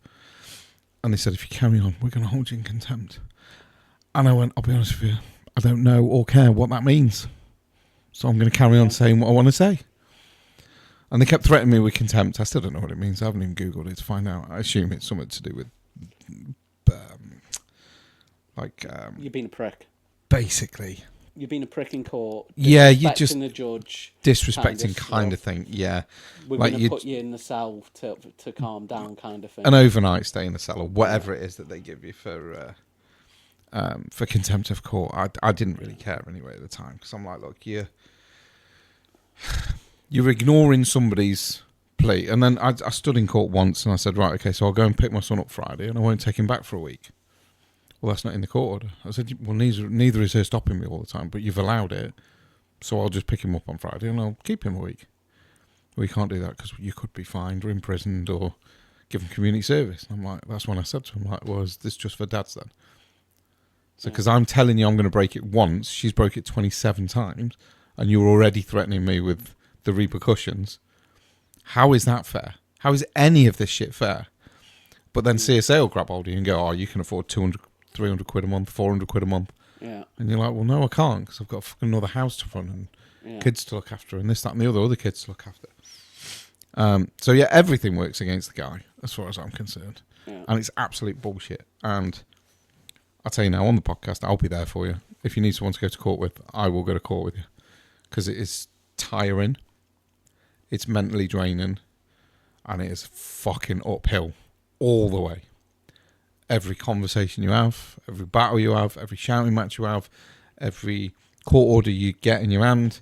And they said, if you carry on, we're going to hold you in contempt. And I went, I'll be honest with you, I don't know or care what that means. So I'm going to carry on saying what I want to say. And they kept threatening me with contempt. I still don't know what it means. I haven't even Googled it to find out. I assume it's something to do with, you've been a prick. Basically. You've been a prick in court. Yeah, you just the judge. Disrespecting kind of thing. Yeah. We're going to put you in the cell to calm down kind of thing. An overnight stay in the cell or whatever it is that they give you for contempt of court. I didn't really care anyway at the time, because I'm like, look, you're ignoring somebody's plea. And then I stood in court once and I said, right, okay, so I'll go and pick my son up Friday and I won't take him back for a week. Well, that's not in the court order. I said, well, neither is her stopping me all the time, but you've allowed it, so I'll just pick him up on Friday and I'll keep him a week. We can't do that because you could be fined or imprisoned or given community service. And I'm like, that's when I said to him, like, well, is this just for dads then? So, because I'm telling you I'm going to break it once, she's broke it 27 times, and you're already threatening me with the repercussions. How is that fair? How is any of this shit fair? But then CSA will grab hold of you and go, oh, you can afford 200, 300 quid a month, 400 quid a month. Yeah. And you're like, well, no, I can't, because I've got fucking another house to run and kids to look after and this, that, and the other kids to look after. So, yeah, everything works against the guy, as far as I'm concerned. Yeah. And it's absolute bullshit. And I'll tell you now, on the podcast, I'll be there for you. If you need someone to go to court with, I will go to court with you. Because it is tiring, it's mentally draining, and it is fucking uphill all the way. Every conversation you have, every battle you have, every shouting match you have, every court order you get in your hand,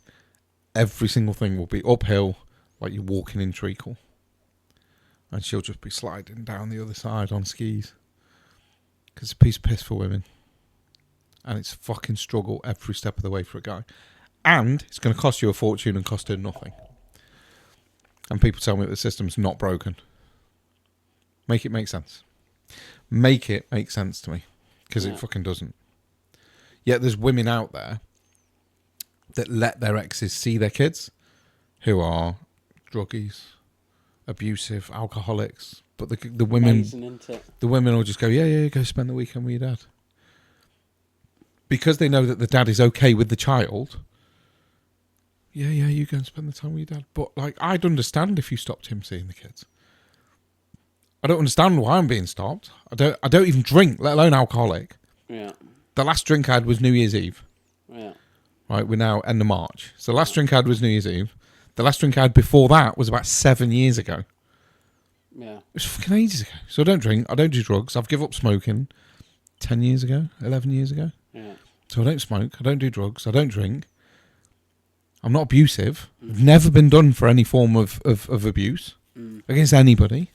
every single thing will be uphill, like you're walking in treacle. And she'll just be sliding down the other side on skis. Because it's a piece of piss for women. And it's a fucking struggle every step of the way for a guy. And it's going to cost you a fortune and cost her nothing. And people tell me that the system's not broken. Make it make sense. Make it make sense to me. Because it fucking doesn't. Yet there's women out there that let their exes see their kids who are druggies, abusive, alcoholics. But the women... Amazing, isn't it? The women will just go, yeah, go spend the weekend with your dad. Because they know that the dad is okay with the child. Yeah, you go and spend the time with your dad. But, like, I'd understand if you stopped him seeing the kids. I don't understand why I'm being stopped. I don't even drink, let alone alcoholic. Yeah. The last drink I had was New Year's Eve. Yeah. Right, we're now end of March. So the last drink I had was New Year's Eve. The last drink I had before that was about 7 years ago. Yeah. It was fucking ages ago. So I don't drink. I don't do drugs. I've given up smoking 10 years ago, 11 years ago. Yeah. So I don't smoke. I don't do drugs. I don't drink. I'm not abusive. I've never been done for any form of abuse against anybody.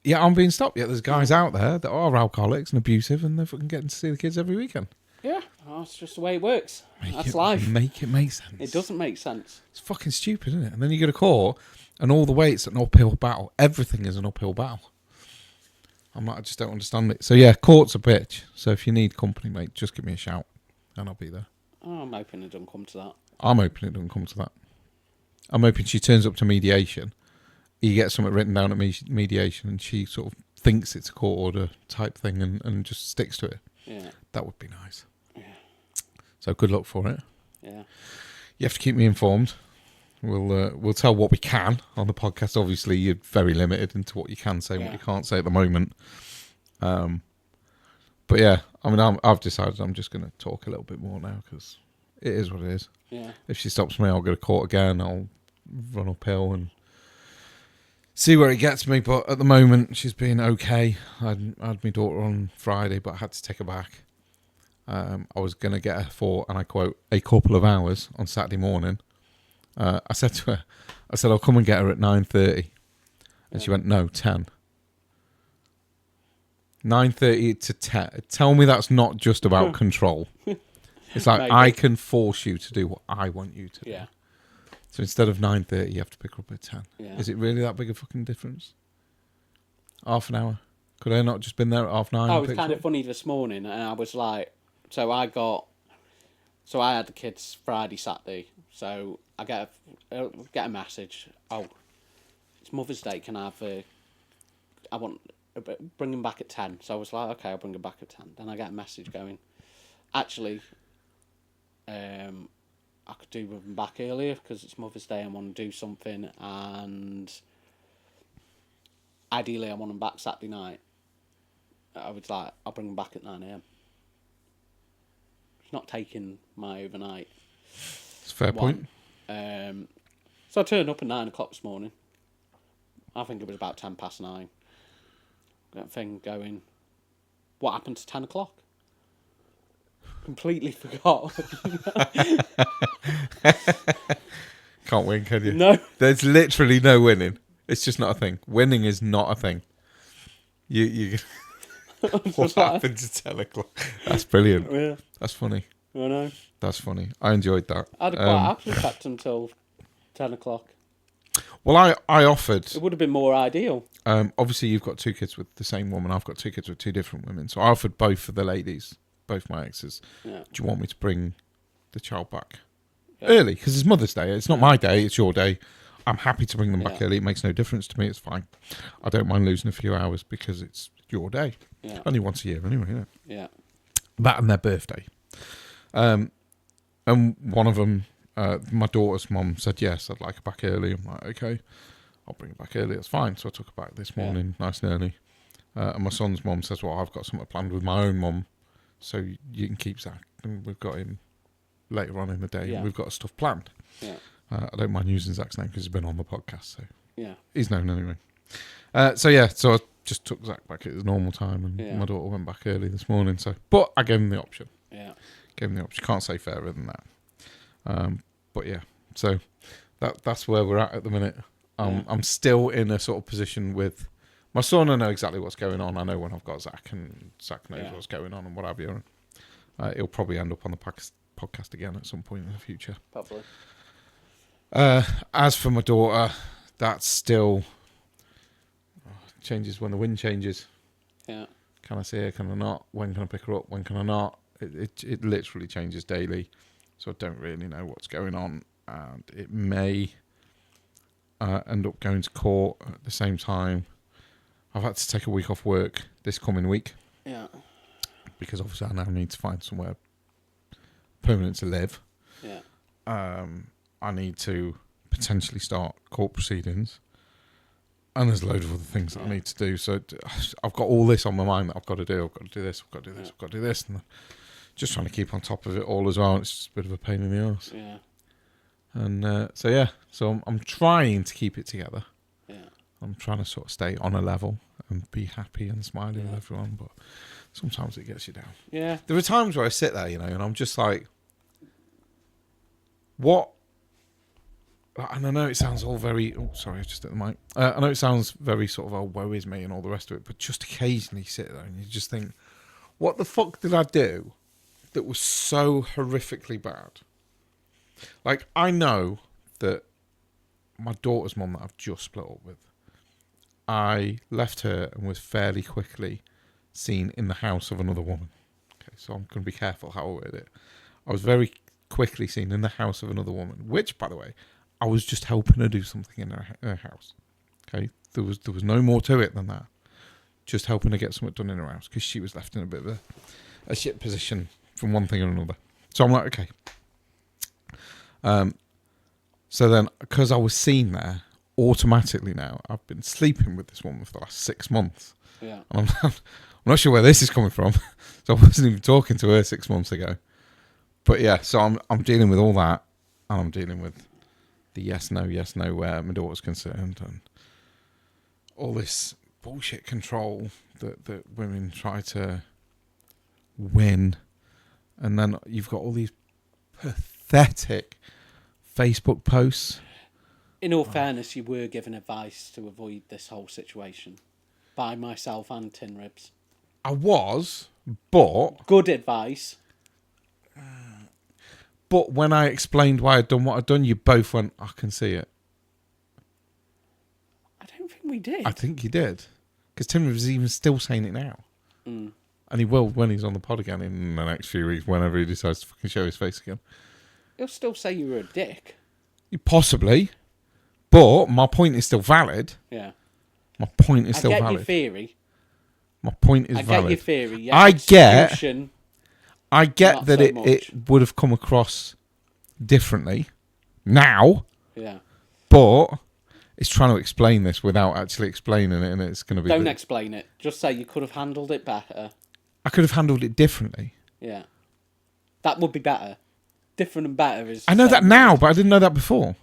Yeah, I'm being stopped. Yeah, there's guys out there that are alcoholics and abusive, and they're fucking getting to see the kids every weekend. Yeah, that's just the way it works. That's life. Make it make sense. It doesn't make sense. It's fucking stupid, isn't it? And then you go to court, and all the way it's an uphill battle. Everything is an uphill battle. I just don't understand it. So yeah, court's a bitch. So if you need company, mate, just give me a shout, and I'll be there. Oh, I'm hoping it doesn't come to that. I'm hoping it doesn't come to that. I'm hoping she turns up to mediation. You get something written down at mediation, and she sort of thinks it's a court order type thing, and just sticks to it. Yeah. That would be nice. Yeah. So good luck for it. Yeah. You have to keep me informed. We'll tell what we can on the podcast. Obviously, you're very limited into what you can say, what you can't say at the moment. But yeah, I mean, I've decided I'm just going to talk a little bit more now because it is what it is. Yeah. If she stops me, I'll go to court again. I'll run uphill and see where it gets me. But at the moment, she's been okay. I had my daughter on Friday, but I had to take her back. I was going to get her for, and I quote, a couple of hours on Saturday morning. I said to her, I'll come and get her at 9:30. And she went, no, 10. 9:30 to 10. Tell me that's not just about control. It's like, Maybe. I can force you to do what I want you to do. Yeah. So instead of 9:30, you have to pick her up at 10. Yeah. Is it really that big a fucking difference? Half an hour? Could I not just been there at 9:30? Oh, it was kind of funny this morning, and I was like, I had the kids Friday, Saturday, so I get a message. Oh, it's Mother's Day. Can I have? I want bring them back at 10. So I was like, okay, I'll bring them back at 10. Then I get a message going, actually, I could do with them back earlier because it's Mother's Day. I want to do something, and ideally, I want them back Saturday night. I was like, I'll bring them back at 9 a.m. It's not taking my overnight. It's a fair point. So I turned up at 9 o'clock this morning. I think it was about 10 past 9. That thing going, what happened to 10 o'clock? Completely forgot. Can't win, can you? No. There's literally no winning. It's just not a thing. Winning is not a thing. You what happened to 10 o'clock? That's brilliant. Yeah. That's funny. I know. That's funny. I enjoyed that. I'd have quite happily kept until 10 o'clock. Well, I offered. It would have been more ideal. Obviously, you've got 2 kids with the same woman. I've got 2 kids with 2 different women. So I offered both of the ladies, both my exes. Yeah. Do you want me to bring the child back early? Because it's Mother's Day. It's not my day. It's your day. I'm happy to bring them back early. It makes no difference to me. It's fine. I don't mind losing a few hours because it's your day. Yeah. Only once a year anyway, isn't it? Yeah. That and their birthday. And one of them, my daughter's mum said, yes, I'd like her back early. I'm like, okay, I'll bring her back early. That's fine. So I took her back this morning, nice and early. And my son's mum says, well, I've got something planned with my own mum, so you can keep Zach. And we've got him later on in the day. And we've got stuff planned. Yeah. I don't mind using Zach's name because he's been on the podcast, so he's known anyway. So I just took Zach back at his normal time, and my daughter went back early this morning. So, but I gave him the option. Yeah, gave him the option. Can't say fairer than that. But yeah, so that's where we're at the minute. I'm still in a sort of position with my son. I know exactly what's going on. I know when I've got Zach, and Zach knows what's going on and what have you. He'll probably end up on the podcast again at some point in the future. Probably. As for my daughter, that's still changes when the wind changes. Yeah. Can I see her? Can I not? When can I pick her up? When can I not? It literally changes daily, so I don't really know what's going on, and it may end up going to court at the same time. I've had to take a week off work this coming week. Yeah. Because obviously I now need to find somewhere permanent to live. Yeah. I need to potentially start court proceedings. And there's loads of other things that I need to do. So I've got all this on my mind that I've got to do. I've got to do this. I've got to do this. I've got to do this. And just trying to keep on top of it all as well. It's just a bit of a pain in the arse. Yeah. And so I'm trying to keep it together. Yeah. I'm trying to sort of stay on a level and be happy and smiling with everyone. But sometimes it gets you down. Yeah. There are times where I sit there, and I'm just like, what? And I know it sounds all very... Oh, sorry, I just hit the mic. I know it sounds very sort of, oh, woe is me and all the rest of it, but just occasionally sit there and you just think, what the fuck did I do that was so horrifically bad? Like, I know that my daughter's mum that I've just split up with, I left her and was fairly quickly seen in the house of another woman. Okay, so I'm going to be careful how I word it. I was very quickly seen in the house of another woman, which, by the way, I was just helping her do something in her house. Okay, there was no more to it than that. Just helping her get something done in her house because she was left in a bit of a shit position from one thing or another. So I'm like, okay. So then, because I was seen there, automatically now I've been sleeping with this woman for the last 6 months. Yeah. And I'm not sure where this is coming from. So I wasn't even talking to her 6 months ago. But yeah, so I'm dealing with all that, and I'm dealing with the yes no where my daughter's concerned, and all this bullshit control that women try to win. And then you've got all these pathetic Facebook posts. In all fairness, you were given advice to avoid this whole situation by myself and Tin Ribs. I was, but... Good advice. But when I explained why I'd done what I'd done, you both went, I can see it. I don't think we did. I think you did. Because Tim was even still saying it now. Mm. And he will when he's on the pod again in the next few weeks, whenever he decides to fucking show his face again. He'll still say you were a dick. Possibly. But my point is still valid. Yeah. My point is still I get valid. your theory. My point is valid. I get your theory. Yeah, I get that so it would have come across differently now. Yeah. But it's trying to explain this without actually explaining it, and it's going to be... Don't explain it. Just say you could have handled it better. I could have handled it differently. Yeah. That would be better. Different and better is... I know that now, but I didn't know that before.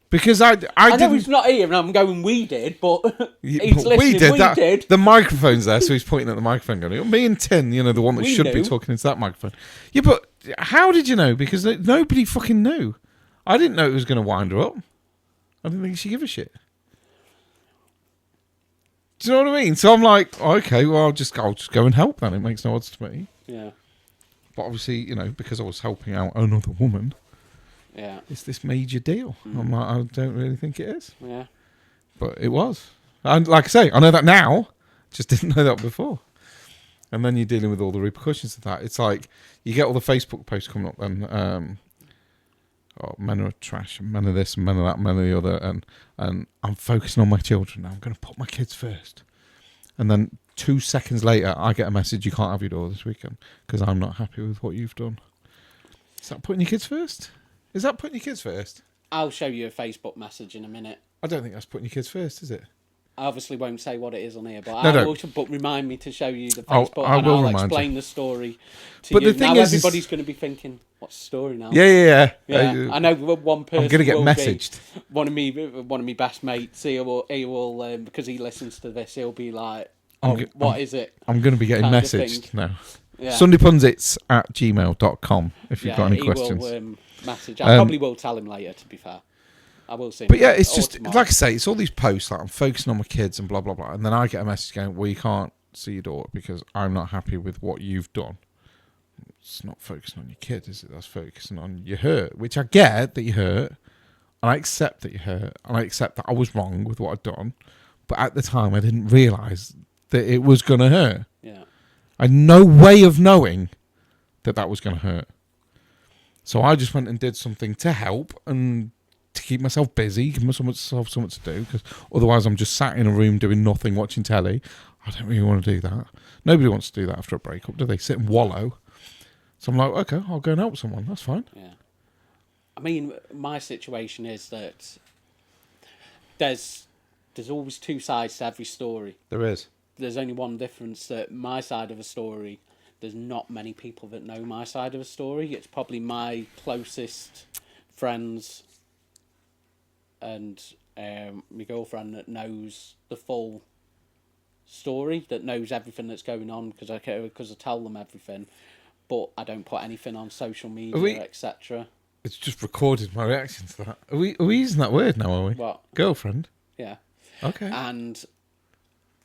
Because I know he's not here, and I'm going, we did, but he's listening, we did. Did. The microphone's there, so he's pointing at the microphone going, me and Tin, the one that should be talking into that microphone. Yeah, but how did you know? Because nobody fucking knew. I didn't know it was going to wind her up. I didn't think she'd give a shit. Do you know what I mean? So I'm like, okay, well, I'll just go and help then. It makes no odds to me. Yeah. But obviously, because I was helping out another woman... Yeah. It's this major deal. I'm like, I don't really think it is. Yeah. But it was. And like I say, I know that now. Just didn't know that before. And then you're dealing with all the repercussions of that. It's like you get all the Facebook posts coming up and men are trash, men are this, men are that, men are the other, and I'm focusing on my children now. I'm going to put my kids first. And then 2 seconds later, I get a message, you can't have your daughter this weekend because I'm not happy with what you've done. Is that putting your kids first? Is that putting your kids first? I'll show you a Facebook message in a minute. I don't think that's putting your kids first, is it? I obviously won't say what it is on here, but but remind me to show you the Facebook, and I'll explain the story to you. The thing now everybody's going to be thinking, what's the story now? Yeah. I know one person. I'm going to get messaged. One of me best mates. He will because he listens to this. He'll be like, what is it? I'm going to be getting messaged now. Yeah. Sundaypundits@gmail.com if you've got any questions. Will, message. I probably will tell him later, to be fair. I will see him. But yeah, it's just, tomorrow. like I say, it's all these posts, like I'm focusing on my kids and blah, blah, blah. And then I get a message going, well, you can't see your daughter because I'm not happy with what you've done. It's not focusing on your kid, is it? That's focusing on your hurt, which I get that you hurt. And I accept that you hurt. And I accept that I was wrong with what I'd done. But at the time, I didn't realise that it was going to hurt. Yeah. I had no way of knowing that was going to hurt. So I just went and did something to help and to keep myself busy, give myself something to do, because otherwise I'm just sat in a room doing nothing, watching telly. I don't really want to do that. Nobody wants to do that after a breakup, do they? Sit and wallow. So I'm like, okay, I'll go and help someone. That's fine. Yeah. I mean, my situation is that there's there's always two sides to every story. There is. There's only one difference, that my side of a story, there's not many people that know my side of a story. It's probably my closest friends and my girlfriend that knows the full story, that knows everything that's going on, because I tell them everything, but I don't put anything on social media, etc. It's just recorded my reaction to that. Are we using that word now, are we? What? Girlfriend? Yeah. Okay. And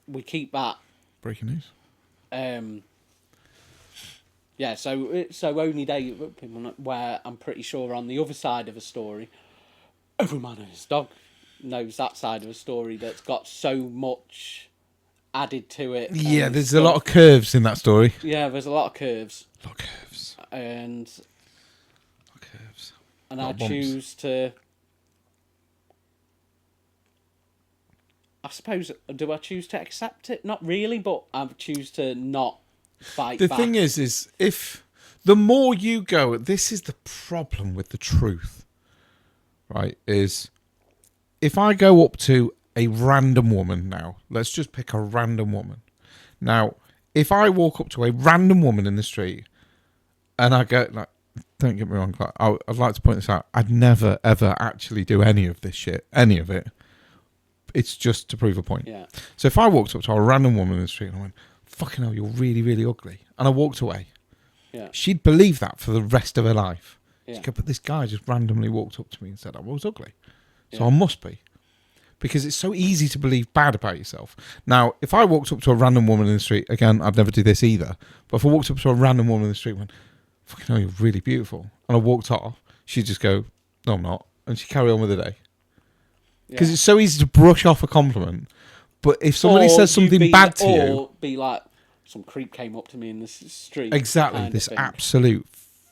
we keep that. Breaking news. Yeah, so only they people where I'm pretty sure on the other side of a story, every man and his dog knows that side of a story that's got so much added to it. Yeah, there's a lot of curves in that story. Yeah, there's a lot of curves. A lot of curves. And Curves. And I choose to. I suppose, do I choose to accept it? Not really, but I choose to not fight back. The thing is if the more you go, this is the problem with the truth, right? Is if I go up to a random woman now, let's just pick a random woman. Now, if I walk up to a random woman in the street and I go, like, don't get me wrong, like, I'd like to point this out. I'd never, ever actually do any of this shit, any of it. It's just to prove a point. Yeah. So if I walked up to a random woman in the street and I went, fucking hell, you're really, really ugly, and I walked away, yeah, she'd believe that for the rest of her life. Yeah. She'd go, but this guy just randomly walked up to me and said I was ugly. So Yeah. I must be. Because it's so easy to believe bad about yourself. Now, if I walked up to a random woman in the street, again, I'd never do this either, but if I walked up to a random woman in the street and went, fucking hell, you're really beautiful, and I walked off, she'd just go, no, I'm not, and she'd carry on with the day. Because it's so easy to brush off a compliment. But if somebody says something bad to you, or be like, some creep came up to me in the street. exactly, this absolute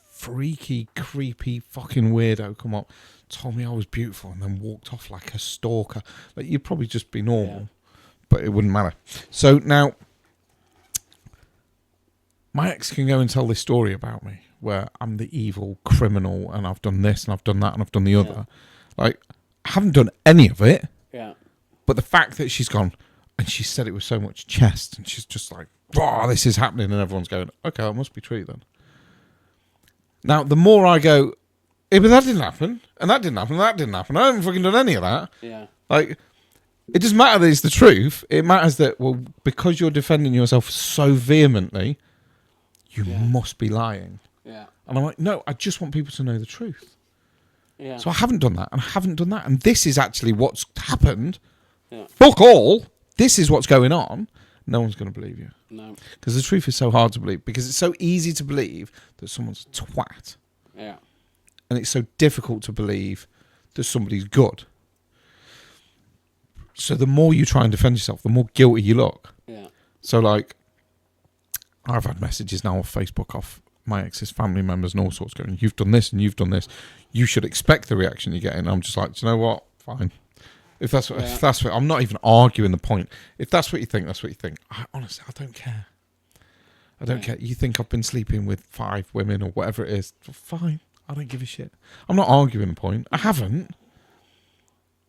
freaky, creepy fucking weirdo come up, told me I was beautiful, and then walked off like a stalker. Like, you'd probably just be normal, but it wouldn't matter. So now, my ex can go and tell this story about me, where I'm the evil criminal, and I've done this, and I've done that, and I've done the other. Like, I haven't done any of it. Yeah. But the fact that she's gone, and she said it with so much chest, and she's just like, oh, this is happening, and everyone's going, okay, that must be true then. Now, the more I go, yeah, but that didn't happen, and that didn't happen, and that didn't happen. I haven't fucking done any of that. Yeah. Like, it doesn't matter that it's the truth. It matters that, well, because you're defending yourself so vehemently, you must be lying. Yeah. And I'm like, no, I just want people to know the truth. Yeah. So I haven't done that, and I haven't done that, and this is actually what's happened. Yeah. Fuck all. This is what's going on. No one's going to believe you. No. Because the truth is so hard to believe. Because it's so easy to believe that someone's a twat. Yeah. And it's so difficult to believe that somebody's good. So the more you try and defend yourself, the more guilty you look. Yeah. So, like, I've had messages now off Facebook off my ex's family members and all sorts going, you've done this and you've done this. You should expect the reaction you're getting. I'm just like, do you know what? Fine. If that's what, I'm not even arguing the point. If that's what you think, that's what you think. Honestly, I don't care. I don't care. You think I've been sleeping with 5 women or whatever it is? Fine. I don't give a shit. I'm not arguing the point. I haven't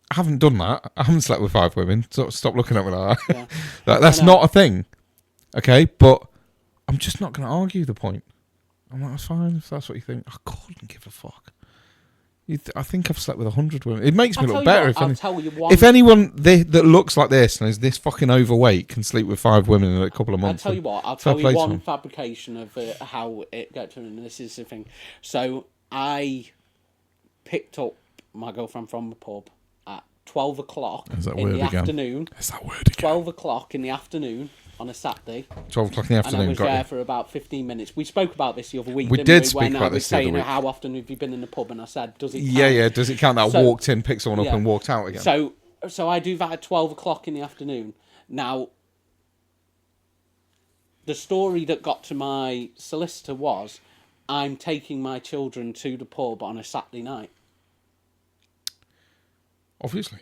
done that. I haven't slept with 5 women. So stop looking at me like that. Yeah. That's not a thing. Okay? But I'm just not going to argue the point. I'm like, that's fine if that's what you think. I couldn't give a fuck. I think I've slept with 100 women. It makes me look better. If anyone that looks like this and is this fucking overweight can sleep with 5 women in a couple of months. I'll tell you one fabrication of how it got to, and this is the thing. So I picked up my girlfriend from the pub at 12 o'clock in the afternoon. Is that word again? 12 o'clock in the afternoon on a Saturday. 12 o'clock in the afternoon. And I was there for about 15 minutes. We spoke about this the other week. We did speak about this the other week. When I was saying, how often have you been in the pub? And I said, does it count? Yeah. Does it count that I walked in, picked someone up and walked out again? So I do that at 12 o'clock in the afternoon. Now, the story that got to my solicitor was, I'm taking my children to the pub on a Saturday night. Obviously.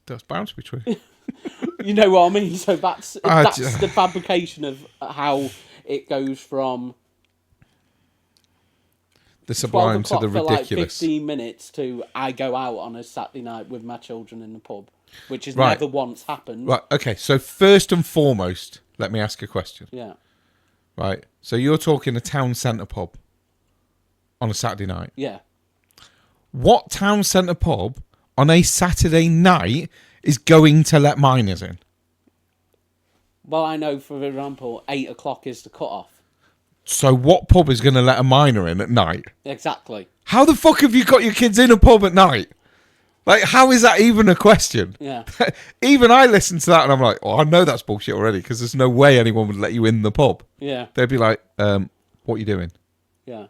That's bound to be true. You know what I mean? So that's the fabrication of how it goes from the sublime to the ridiculous. For like 15 minutes to I go out on a Saturday night with my children in the pub. which has Right. never once happened. Right. Okay. So first and foremost, let me ask a question. Yeah. Right. So you're talking a town centre pub on a Saturday night. Yeah. What town centre pub on a Saturday night is going to let minors in? Well, I know, for example, 8 o'clock is the cut-off. So what pub is going to let a minor in at night? Exactly. How the fuck have you got your kids in a pub at night? Like, how is that even a question? Yeah. Even I listen to that and I'm like, oh, I know that's bullshit already because there's no way anyone would let you in the pub. Yeah. They'd be like, what are you doing? Yeah.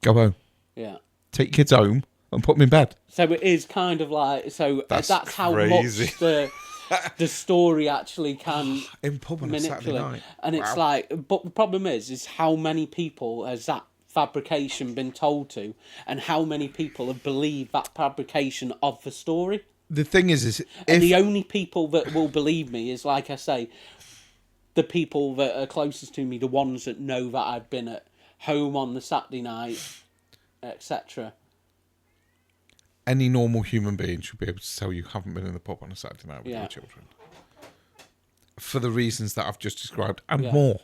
Go home. Yeah. Take your kids home and put them in bed. So it is kind of like... So that's how crazy. much the story actually can In pub on a Saturday manipulate. night. And it's like... But the problem is how many people has that fabrication been told to, and how many people have believed that fabrication of the story. The thing is And the only people that will believe me is, like I say, the people that are closest to me, the ones that know that I've been at home on the Saturday night, etc. any normal human being should be able to tell you haven't been in the pub on a Saturday night with Yeah. your children. For the reasons that I've just described and Yeah. more.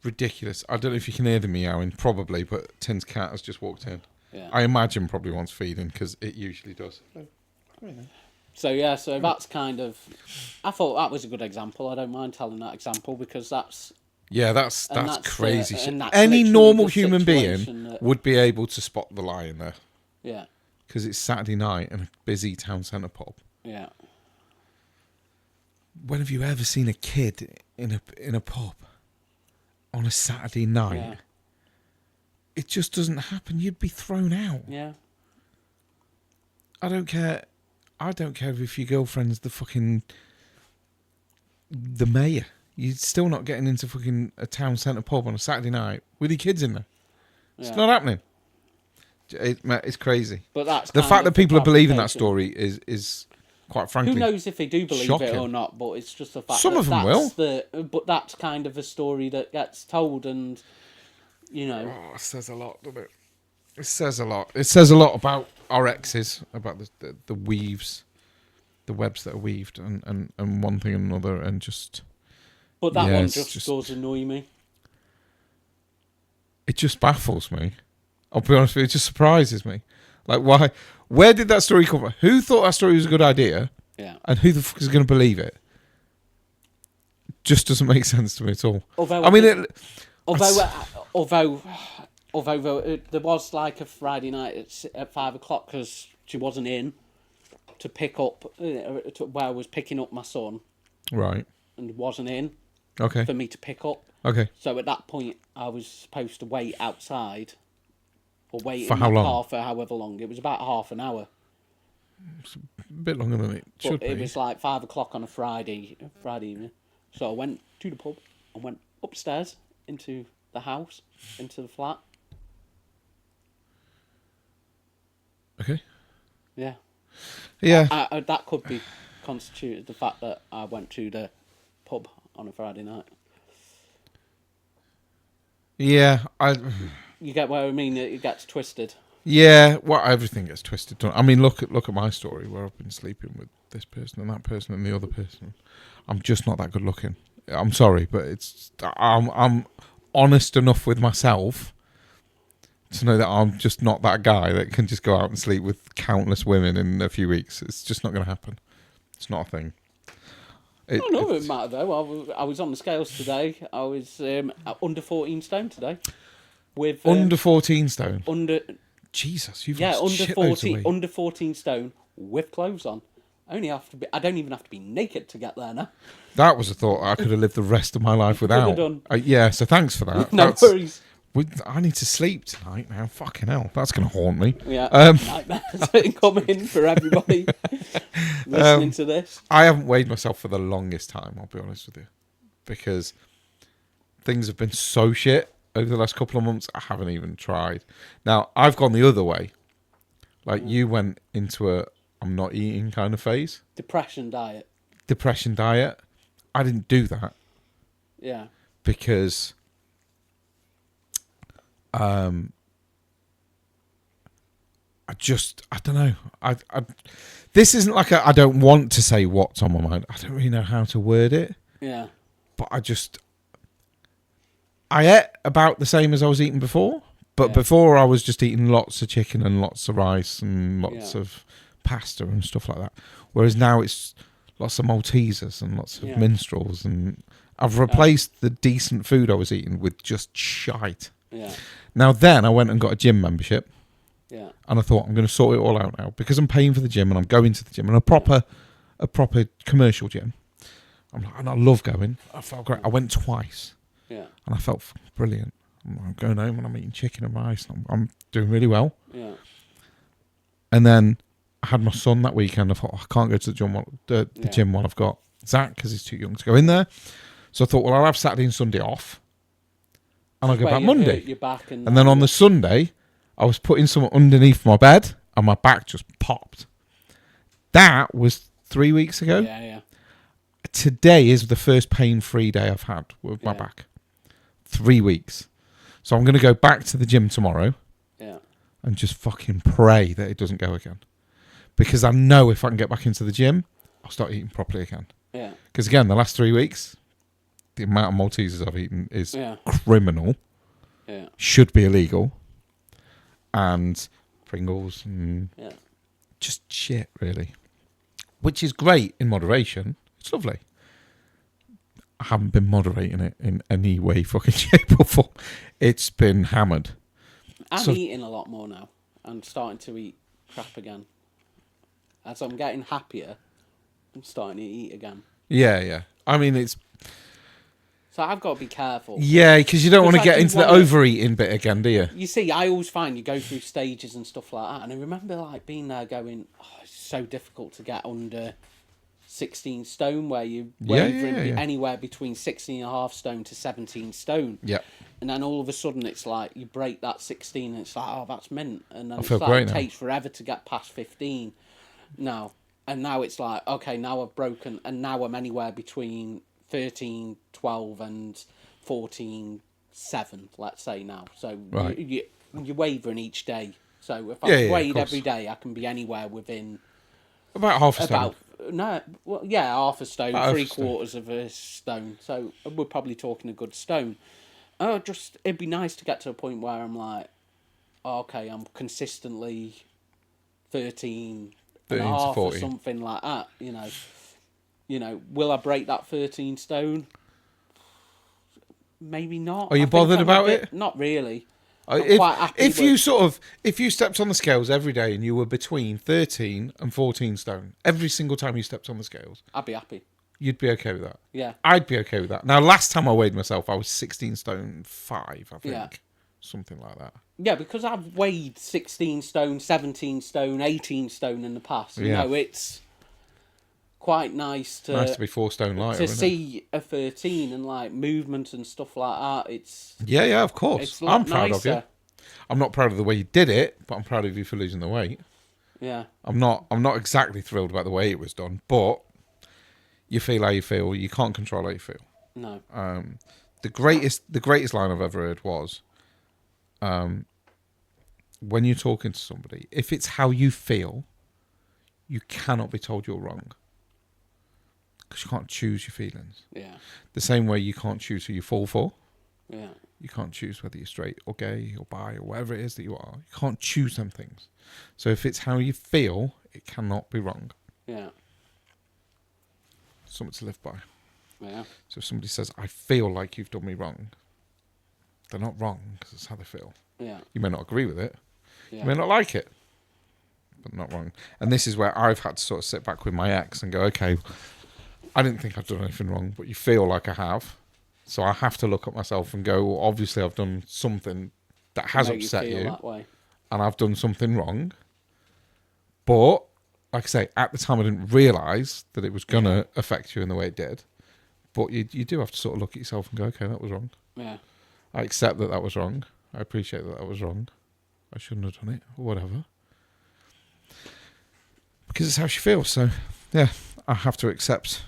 Ridiculous. I don't know if you can hear the meowing, probably, but Tin's cat has just walked in. Yeah. I imagine probably wants feeding because it usually does. So yeah, so that's kind of... I thought that was a good example. I don't mind telling that example because that's... Yeah, that's And that's crazy the- shit. and that's Any literally normal the human being situation that- would be able to spot the lie in there Yeah. because it's Saturday night and a busy town centre pub. Yeah. When have you ever seen a kid in a pub on a Saturday night? Yeah. It just doesn't happen. You'd be thrown out. Yeah. I don't care. I don't care if your girlfriend's the mayor. You're still not getting into fucking a town centre pub on a Saturday night with your kids in there. It's Yeah. not happening. It's crazy. But that's The kind fact of that the people are believing that fabrication. story is quite frankly. Who knows if they do believe shocking. it or not? But it's just the fact Some that of them but that's kind of a story that gets told, and you know. Oh, it says a lot, doesn't it? It says a lot. It says a lot about our exes, about the weaves, the webs that are weaved, and one thing and another, and just. But that Yeah, one it's just does annoy me. It just baffles me. I'll be honest with you, it just surprises me. Like, why? Where did that story come from? Who thought that story was a good idea? Yeah. And who the fuck is going to believe it? Just doesn't make sense to me at all. Although I mean, although there was like a Friday night at 5 o'clock because she wasn't in to pick up where I was picking up my son right. and wasn't in Okay. for me to pick up. Okay. So at that point, I was supposed to wait outside or wait For in how my long? car for however long. It was about half an hour. A bit longer than it should But it be. was like 5 o'clock on a Friday evening. So I went to the pub and went upstairs into the house, into the flat. Okay. Yeah. Yeah. That could be constituted the fact that I went to the pub on a Friday night. Yeah. You get what I mean? It gets twisted. Yeah. Well, everything gets twisted. I mean, look at my story where I've been sleeping with this person and that person and the other person. I'm just not that good looking. I'm sorry, but I'm honest enough with myself to know that I'm just not that guy that can just go out and sleep with countless women in a few weeks. It's just not going to happen. It's not a thing. I don't know if it mattered though. I was on the scales today. I was under 14 stone today. With under 14 stone. Under Jesus, you've yeah, lost under shitloads of 14 weight. under 14 stone with clothes on. I don't even have to be naked to get there now. That was a thought I could have lived the rest of my life without. done. Yeah, so thanks for that. No worries. I need to sleep tonight now. Fucking hell, that's going to haunt me. Yeah, nightmares coming for everybody listening to this. I haven't weighed myself for the longest time, I'll be honest with you. Because things have been so shit over the last couple of months, I haven't even tried. Now, I've gone the other way. Like, you went into a I'm not eating kind of phase. Depression diet. I didn't do that. Yeah. Because I don't know. This isn't like I don't want to say what's on my mind. I don't really know how to word it. Yeah. But I ate about the same as I was eating before. But before I was just eating lots of chicken and lots of rice and lots of pasta and stuff like that. Whereas now it's lots of Maltesers and lots of minstrels, and I've replaced the decent food I was eating with just shite. Yeah. Now then I went and got a gym membership. Yeah. And I thought I'm going to sort it all out now because I'm paying for the gym and I'm going to the gym, and a proper commercial gym. And I love going. I felt great. I went twice. Yeah. And I felt brilliant. I'm going home and I'm eating chicken and rice. And I'm doing really well. Yeah. And then I had my son that weekend. I thought, I can't go to the gym while I've got Zach because he's too young to go in there. So I thought, well, I'll have Saturday and Sunday off. And I'll go back Monday. Your back and then on the Sunday, I was putting something underneath my bed and my back just popped. That was 3 weeks ago. Yeah, yeah. Today is the first pain-free day I've had with my back. 3 weeks. So I'm going to go back to the gym tomorrow and just fucking pray that it doesn't go again. Because I know if I can get back into the gym, I'll start eating properly again. Yeah. Because again, the last 3 weeks, the amount of Maltesers I've eaten is criminal. Yeah. Should be illegal. And Pringles and just shit, really. Which is great in moderation. It's lovely. I haven't been moderating it in any way, fucking shape or form. It's been hammered. I'm eating a lot more now. I'm starting to eat crap again. As I'm getting happier, I'm starting to eat again. Yeah, yeah. I mean, it's... So I've got to be careful. Yeah, because you don't want to get into the overeating bit again, do you? You see, I always find you go through stages and stuff like that. And I remember like being there going, oh, it's so difficult to get under 16 stone, where you wavering anywhere between 16.5 stone to 17 stone. Yeah. And then all of a sudden it's like you break that 16 and it's like, oh, that's mint. And then I it's feel like great it now. takes forever to get past 15 now. And now it's like, okay, now I've broken, and now I'm anywhere between 13, 12 and 14, 7, let's say now. So you're wavering each day. So if I weighed every day, I can be anywhere within... About half a stone. Half a stone, About 3/4 of a stone. So we're probably talking a good stone. It'd be nice to get to a point where I'm like, okay, I'm consistently 13 and a half or something like that, You know, will I break that 13 stone? Maybe not. Are you bothered about it? Not really. I'm quite happy if you stepped on the scales every day and you were between 13 and 14 stone every single time you stepped on the scales, I'd be happy. You'd be okay with that? Yeah. I'd be okay with that. Now, last time I weighed myself, I was 16 stone 5, I think. Yeah. Something like that. Yeah, because I've weighed 16 stone, 17 stone, 18 stone in the past. You know, it's quite nice to be 4 stone lighter, to see a 13 and like movement and stuff like that. It's of course. I'm proud of you. I'm not proud of the way you did it, but I'm proud of you for losing the weight. Yeah. I'm not exactly thrilled about the way it was done, but you feel how you feel. You can't control how you feel. No. The greatest line I've ever heard was, when you're talking to somebody, if it's how you feel, you cannot be told you're wrong. Because you can't choose your feelings. Yeah. The same way you can't choose who you fall for. Yeah. You can't choose whether you're straight or gay or bi or whatever it is that you are. You can't choose them things. So if it's how you feel, it cannot be wrong. Yeah. Something to live by. Yeah. So if somebody says, I feel like you've done me wrong, they're not wrong because it's how they feel. Yeah. You may not agree with it. Yeah. You may not like it. But not wrong. And this is where I've had to sort of sit back with my ex and go, okay, I didn't think I'd done anything wrong, but you feel like I have. So I have to look at myself and go, well, obviously I've done something that has upset you. That way. And I've done something wrong. But, like I say, at the time I didn't realise that it was going to affect you in the way it did. But you do have to sort of look at yourself and go, okay, that was wrong. Yeah. I accept that was wrong. I appreciate that was wrong. I shouldn't have done it, or whatever. Because it's how she feels. So, yeah, I have to accept,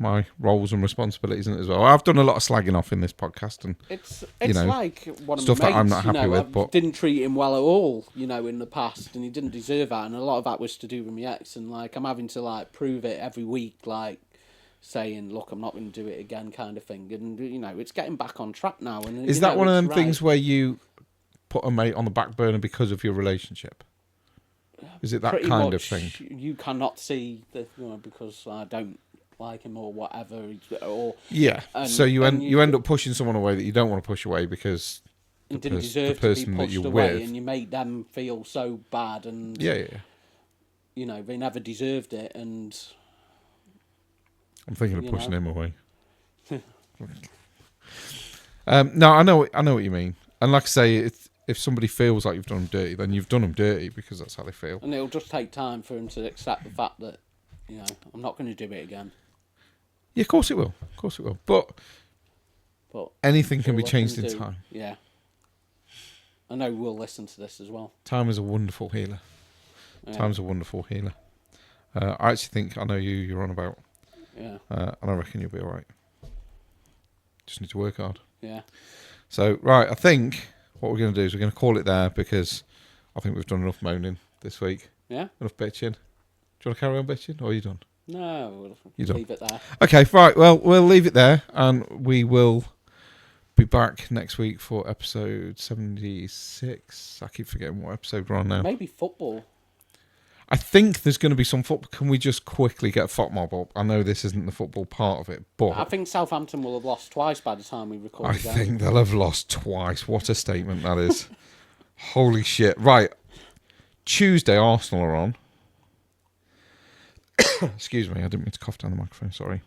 my roles and responsibilities in it as well. I've done a lot of slagging off in this podcast, and It's know, like one of stuff my that I'm mates, not happy with, but didn't treat him well at all, in the past, and he didn't deserve that, and a lot of that was to do with my ex, and I'm having to prove it every week, saying, look, I'm not going to do it again, kind of thing, and it's getting back on track now. And is that one of them things where you put a mate on the back burner because of your relationship? Is it that Pretty kind much, of thing? You cannot see because I don't like him or whatever, or So you end up pushing someone away that you don't want to push away because didn't deserve the person to be that pushed you're away, with, and you made them feel so bad, and they never deserved it, and I'm thinking of pushing him away. No, I know what you mean, and like I say, if somebody feels like you've done them dirty, then you've done them dirty because that's how they feel. And it'll just take time for him to accept the fact that, I'm not going to do it again. Yeah, of course it will. Of course it will. But anything can be changed in time. Yeah. I know we'll listen to this as well. Time is a wonderful healer. Yeah. Time's a wonderful healer. I actually think I know you're on about. Yeah. And I reckon you'll be all right. Just need to work hard. Yeah. So, right, I think what we're going to do is we're going to call it there because I think we've done enough moaning this week. Yeah. Enough bitching. Do you want to carry on bitching, or are you done? No, we'll leave it there. Okay, right. Well, we'll leave it there, and we will be back next week for episode 76. I keep forgetting what episode we're on now. Maybe football. I think there's going to be some football. Can we just quickly get football up? I know this isn't the football part of it, but I think Southampton will have lost twice by the time we record. I think they'll have lost twice. What a statement that is. Holy shit. Right. Tuesday, Arsenal are on. Excuse me, I didn't mean to cough down the microphone, sorry.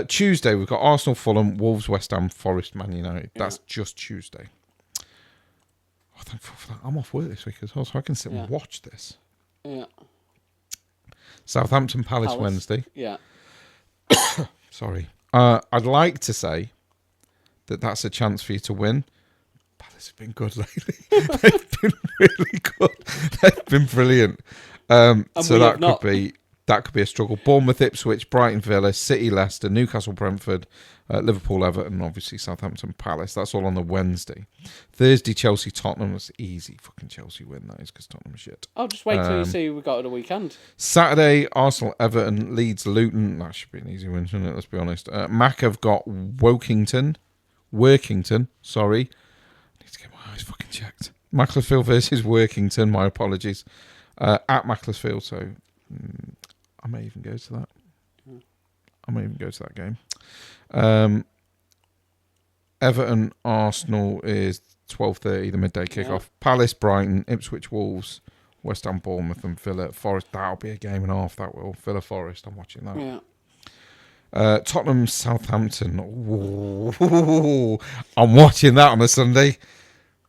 Tuesday, we've got Arsenal, Fulham, Wolves, West Ham, Forest, Man United. That's just Tuesday. Oh, thankful for that. I'm off work this week as well, so I can sit and watch this. Yeah. Southampton, Palace. Wednesday. Yeah. Sorry. I'd like to say that that's a chance for you to win. Palace have been good lately. They've been really good. They've been brilliant. So that could be a struggle. Bournemouth, Ipswich, Brighton, Villa, City, Leicester, Newcastle, Brentford, Liverpool, Everton, obviously Southampton, Palace. That's all on the Wednesday. Thursday, Chelsea, Tottenham. That's easy fucking Chelsea win, that is, because Tottenham is shit. Oh, just wait till you see who we got at the weekend. Saturday, Arsenal, Everton, Leeds, Luton. That should be an easy win, shouldn't it? Let's be honest. Mac have got Workington, sorry. I need to get my eyes fucking checked. Macclesfield versus Workington, my apologies. At Macclesfield, so I may even go to that. I may even go to that game. Everton, Arsenal is 12:30, the midday kickoff. Yeah. Palace, Brighton, Ipswich, Wolves, West Ham, Bournemouth, and Villa, Forest. That'll be a game and a half. That will. Villa, Forest. I'm watching that. Yeah. Tottenham, Southampton. Ooh, I'm watching that on a Sunday.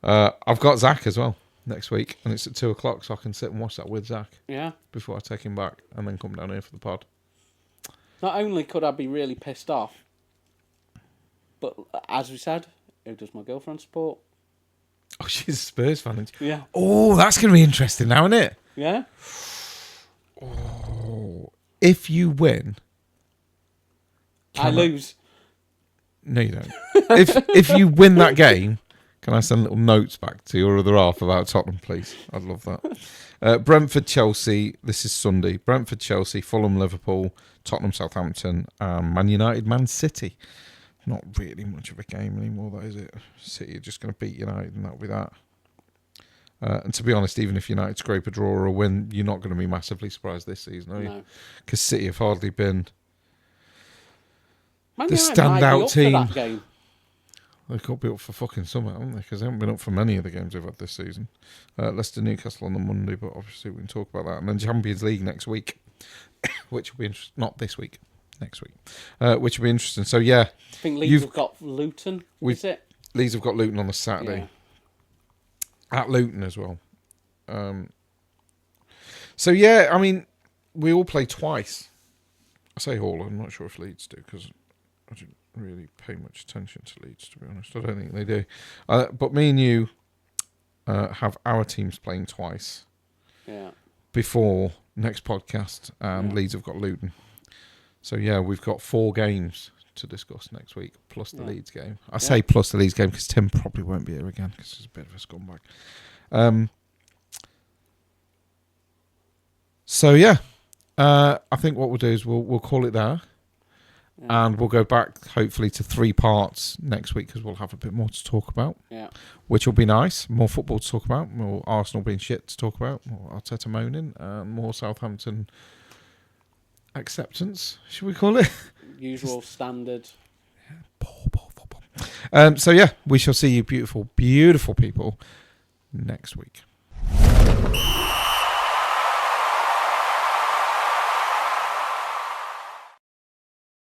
I've got Zach as well next week, and it's at 2:00, so I can sit and watch that with Zach. Yeah. Before I take him back, and then come down here for the pod. Not only could I be really pissed off, but as we said, who does my girlfriend support? Oh, she's a Spurs fan, isn't she? Yeah. Oh, that's going to be interesting now, isn't it? Yeah. Oh, if you win, I lose. No, you don't. if you win that game, can I send little notes back to your other half about Tottenham, please? I'd love that. Brentford, Chelsea. This is Sunday. Brentford, Chelsea, Fulham, Liverpool, Tottenham, Southampton, Man United, Man City. Not really much of a game anymore, that is it? City are just going to beat United, and that'll be that. And to be honest, even if United scrape a draw or a win, you're not going to be massively surprised this season, are you? Because City have hardly been the standout team. For that game. They've got to be up for fucking summer, haven't they? Because they haven't been up for many of the games they've had this season. Leicester, Newcastle on the Monday, but obviously we can talk about that. And then Champions League next week, which will be interesting. Not this week, next week, which will be interesting. So, yeah. I think Leeds have got Luton, is it? Leeds have got Luton on the Saturday. Yeah. At Luton as well. So, yeah, I mean, we all play twice. I say all, I'm not sure if Leeds do, because I didn't really pay much attention to Leeds, to be honest. I don't think they do. But me and you have our teams playing twice. Yeah. Before next podcast, and Leeds have got Luton. So yeah, we've got 4 games to discuss next week, plus the Leeds game. I say Yeah. plus the Leeds game because Tim probably won't be here again because he's a bit of a scumbag. So yeah, I think what we'll do is we'll call it there, and we'll go back hopefully to 3 parts next week because we'll have a bit more to talk about. Yeah. Which will be nice. More football to talk about. More Arsenal being shit to talk about. More Arteta moaning. More Southampton acceptance, should we call it? Usual standard. Poor football. So yeah, we shall see you beautiful, beautiful people next week.